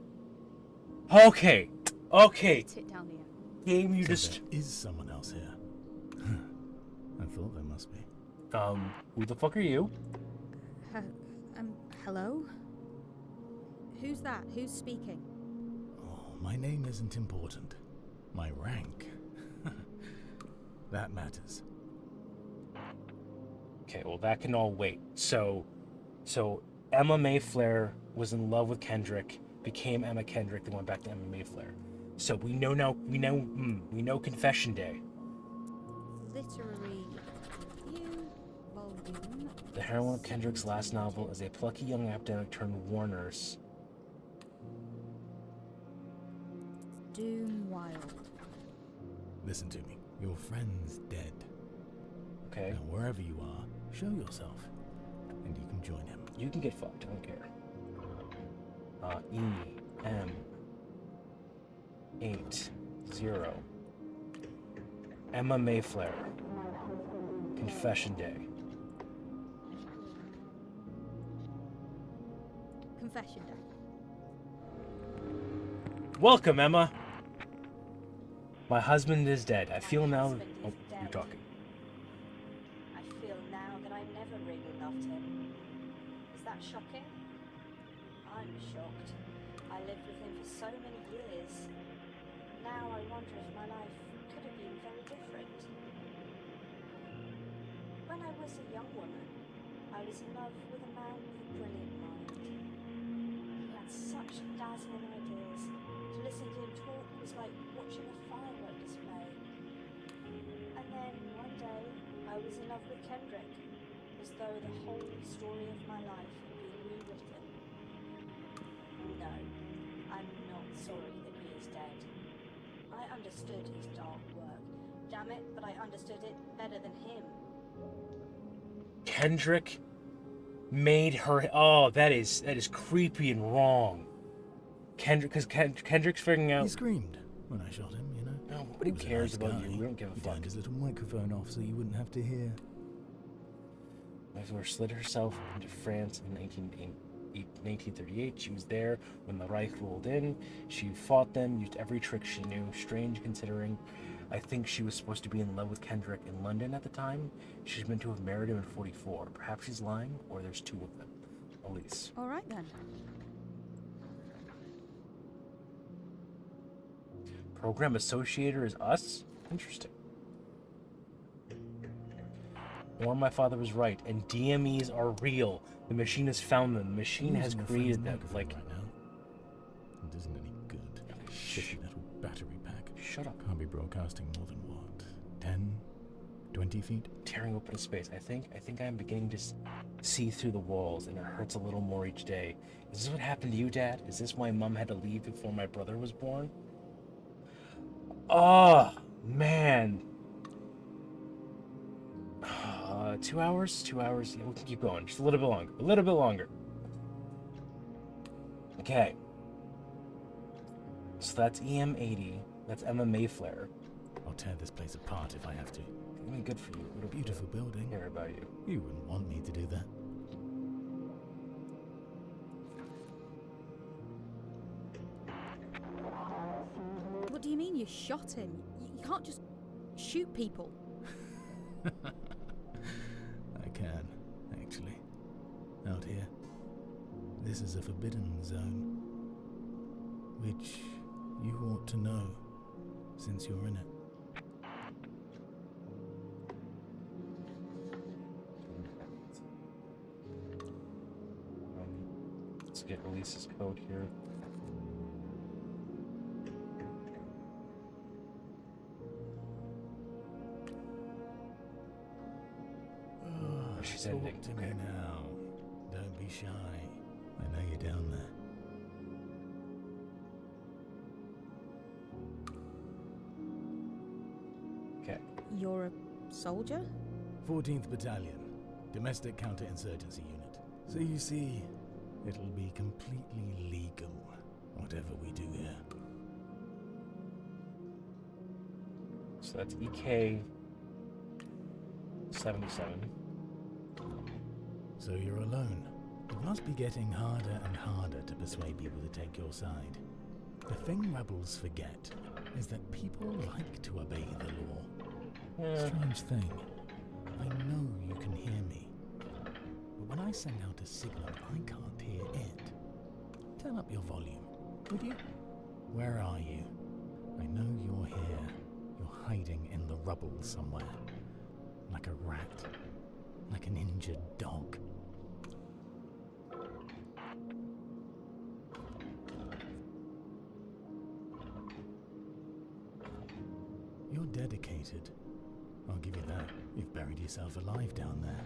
Okay. Okay.
Sit down here.
Game, you
So
just.
there is someone else here. I thought there must be.
Who the fuck are you?
Hello? Who's that? Who's speaking?
Oh, my name isn't important. My rank. That matters.
Okay, well that can all wait. So Emma Mayflair was in love with Kendrick, became Emma Kendrick, then went back to Emma Mayflair. So we know Confession Day.
Literary review, volume.
The heroine of Kendrick's last novel is a plucky young academic turned war nurse.
Doom Wild.
Listen to me. Your friend's dead.
Okay.
Now, wherever you are, show yourself, and you can join him.
You can get fucked, I don't care. EM80. Emma Mayflair. Confession Day.
Confession Day.
Welcome, Emma. My husband is dead. I feel now.
husband is
Oh,
dead.
you're talking.
I feel now that I never really loved him. Is that shocking? I'm shocked. I lived with him for so many years. Now I wonder if my life could have been very different. When I was a young woman, I was in love with a man with a brilliant mind. He had such dazzling ideas. To listen to him talk was like watching a firework display. And then one day, I was in love with Kendrick, as though the whole story of my life had been rewritten. No, I'm not sorry that he is dead. I understood his dark work. Damn it, but I understood it better than him.
Kendrick made her. Oh, that is creepy and wrong. Kendrick's figuring out.
He screamed when I shot him, you know.
No, nobody
He was a
cares
nice
about
guy.
you. We don't give a
He
fuck.
turned his little microphone off so you wouldn't have to hear.
Mayflair slid herself into France in 1938. She was there when the Reich rolled in. She fought them, used every trick she knew. Strange considering I think she was supposed to be in love with Kendrick in London at the time. She's meant to have married him in 44. Perhaps she's lying, or there's two of them. Elise.
All right then.
Program associator is us? Interesting. Or my father was right, and DMEs are real. The machine has found them. The machine has created them. Like,
right now. It isn't any good. Shitty little battery pack.
Shut up.
Can't be broadcasting more than what? 10? 20 feet?
Tearing open space. I think I'm beginning to see through the walls, and it hurts a little more each day. Is this what happened to you, Dad? Is this why Mom had to leave before my brother was born? Oh, man. 2 hours? 2 hours? Yeah, we can keep going. Just a little bit longer. A little bit longer. Okay. So that's EM80. That's Emma Mayflair.
I'll tear this place apart if I have to.
I mean, good for you. What a
Beautiful building.
care about you.
You wouldn't want me to do that.
What do you mean you shot him? You can't just shoot people.
I can, actually. Out here. This is a forbidden zone. Which you ought to know, since you're in it.
Let's get Elise's code here. She's ending.
Talk to me now. Don't be shy. I know you're down there.
Okay.
You're a soldier?
14th Battalion, Domestic Counterinsurgency Unit. So you see, it'll be completely legal, whatever we do here.
So that's EK 77.
So you're alone. It must be getting harder and harder to persuade people to take your side. The thing rebels forget is that people like to obey the law. Strange thing. I know you can hear me. But when I send out a signal, I can't hear it. Tell turn up your volume, would you? Where are you? I know you're here. You're hiding in the rubble somewhere. Like a rat. Like an injured dog. You're dedicated. I'll give you that. You've buried yourself alive down there.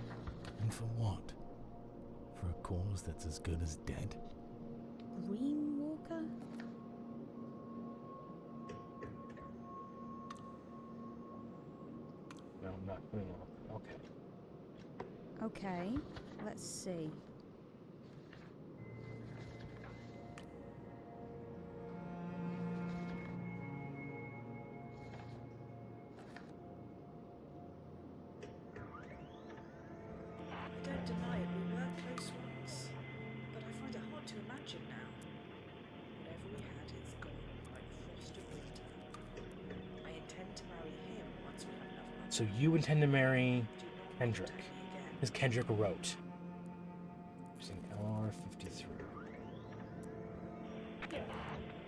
And for what? For a cause that's as good as dead?
Green Walker?
No, I'm not putting on. Okay.
Okay, let's see.
I don't deny it, we were close once, but I find it hard to imagine now. Whatever we had is gone, like the frost of winter. I intend to marry him once we have enough money.
So you intend to marry
Do not
Kendrick.
contact me again.
As Kendrick wrote. Using LR53.
Yes,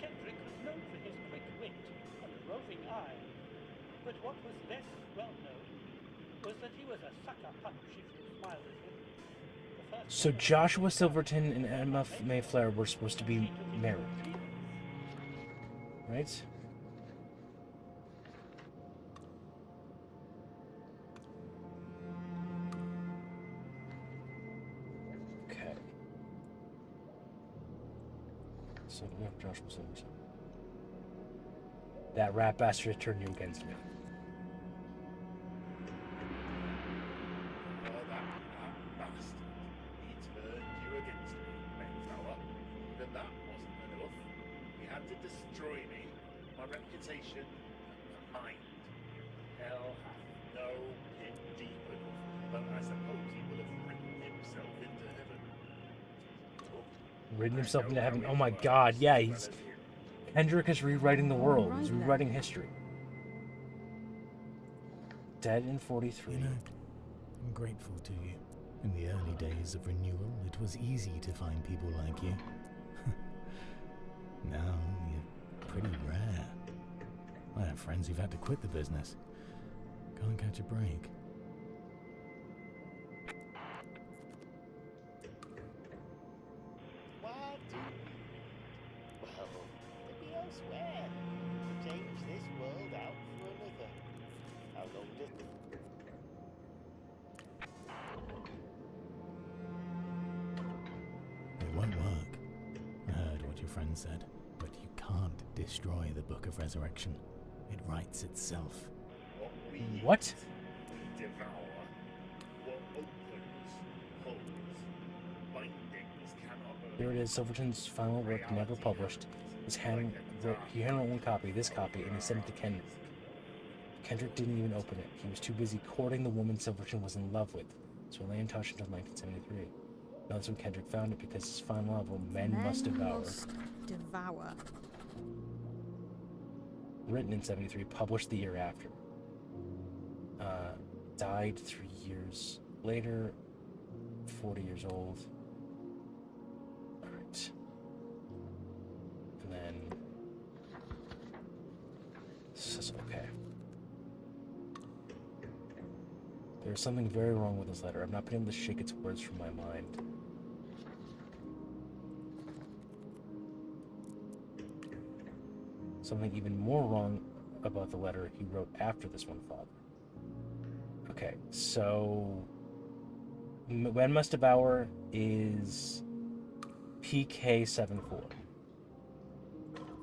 Kendrick was known for his quick wit and roving eye. But what was less well known was that he was a sucker punch if you smiled at him. The first
So Joshua Silverton and Emma Mayflower were supposed to be married. Right? Okay. So we have Joshua Silverton. That rat bastard turned you against me.
Oh, that bastard. He turned you against me, Mayflower. Even that wasn't enough. He had to destroy me, my reputation, and mind. Hell hath no pit deep enough, but I suppose he will have written himself into heaven.
Ridden himself into heaven. Oh my god, yeah, he's... Kendrick is rewriting the world. He's rewriting history. Dead in 43.
You know, I'm grateful to you. In the early days of renewal, it was easy to find people like you. Now, you're pretty rare. I have friends who've had to quit the business. Can't catch a break.
Why do we? Well, to be elsewhere. To change this world out for another. How long does
It won't work. I heard what your friend said, but you can't destroy the Book of Resurrection. It writes itself.
What?
We devour. What opens, holds. Bindings cannot
Here it is, Silverton's final work, never published. He handwrote one copy, this copy, and he sent it to Kendrick. Kendrick didn't even open it. He was too busy courting the woman Silverton was in love with, so it lay untouched until 1973. Now that's when Kendrick found it, because his final novel, Men Must Devour,
Devour.
written in 73, published the year after. Died 3 years later, 40 years old. Alright. And then... This is okay. There's something very wrong with this letter. I've not been able to shake its words from my mind. Something even more wrong about the letter he wrote after this one, Father. Okay, so Men Must Devour is PK74.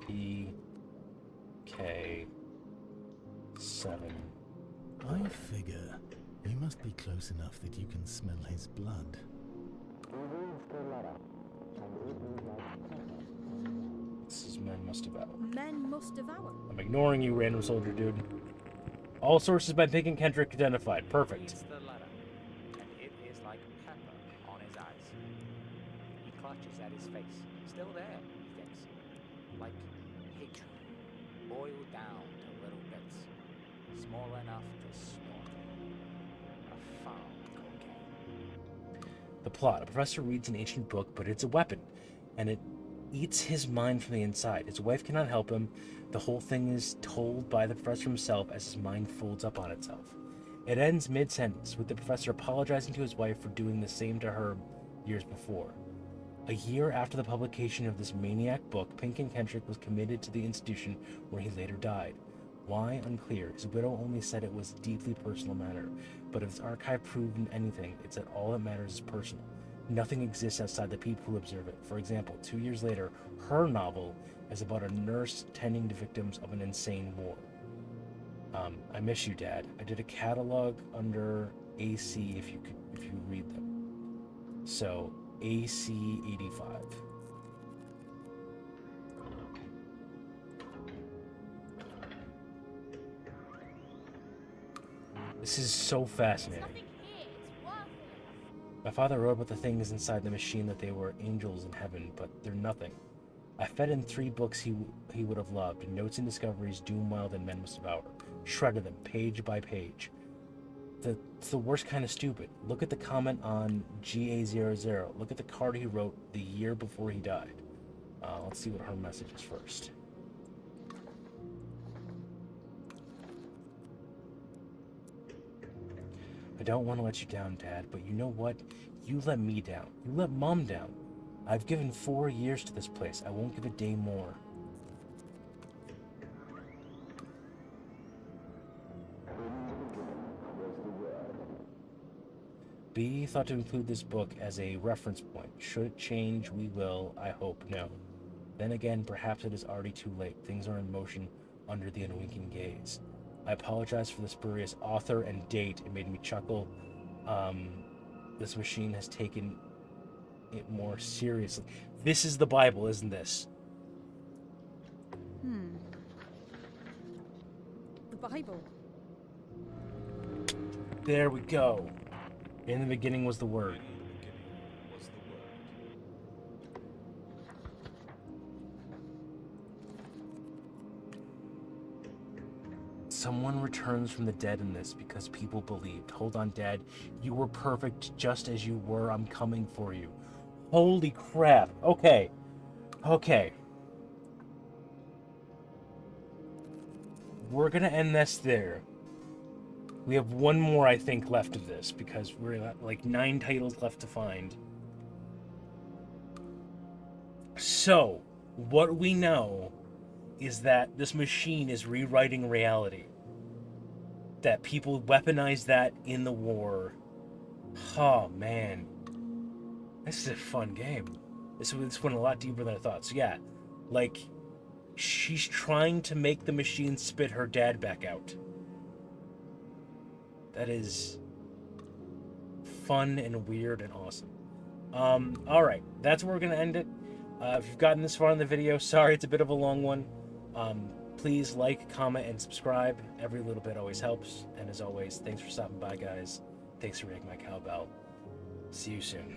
PK7.
I figure you must be close enough that you can smell his blood.
This is Men Must Devour.
Men Must Devour.
I'm ignoring you, random soldier dude. All sources by Pink and Kendrick identified. Perfect.
Reads the letter, and it is like pepper on his eyes. He clutches at his face. Still there, he thinks. Like hatred, boiled down to little bits, small enough to snort. A foul cocaine.
The plot. A professor reads an ancient book, but it's a weapon. And eats his mind from the inside. His wife cannot help him. The whole thing is told by the professor himself as his mind folds up on itself. It ends mid-sentence with the professor apologizing to his wife for doing the same to her years before. A year after the publication of this maniac book, Pinkin Kendrick was committed to the institution where he later died. Why? Unclear. His widow only said it was a deeply personal matter. But if his archive proved anything, it's that all that matters is personal. Nothing exists outside the people who observe it. For example, 2 years later, her novel is about a nurse tending to victims of an insane war. I miss you, Dad. I did a catalog under AC if you read them. So AC 85. This is so fascinating. My father wrote about the things inside the machine that they were angels in heaven, but they're nothing. I fed in 3 books he would have loved, Notes and Discoveries, Doomwild, and Men Must Devour. Shredded them, page by page. It's the worst kind of stupid. Look at the comment on GA00. Look at the card he wrote the year before he died. Let's see what her message is first. I don't want to let you down, Dad, but you know what? You let me down. You let Mom down. I've given 4 years to this place. I won't give a day more. B thought to include this book as a reference point. Should it change, we will. I hope no. Then again, perhaps it is already too late. Things are in motion under the unwinking gaze. I apologize for the spurious author and date. It made me chuckle. This machine has taken it more seriously. This is the Bible, isn't this?
The Bible.
There we go. In the beginning was the Word. Someone returns from the dead in this because people believed. Hold on, Dad. You were perfect just as you were. I'm coming for you. Holy crap. Okay. We're gonna end this there. We have one more, I think, left of this because we're at like 9 titles left to find. So, what we know is that this machine is rewriting reality. That people weaponize that in the war. Oh, man. This is a fun game. This went a lot deeper than I thought. So yeah, like, she's trying to make the machine spit her dad back out. That is fun and weird and awesome. Alright, that's where we're going to end it. If you've gotten this far in the video, sorry it's a bit of a long one. Please like, comment, and subscribe. Every little bit always helps. And as always, thanks for stopping by, guys. Thanks for ringing my cowbell. See you soon.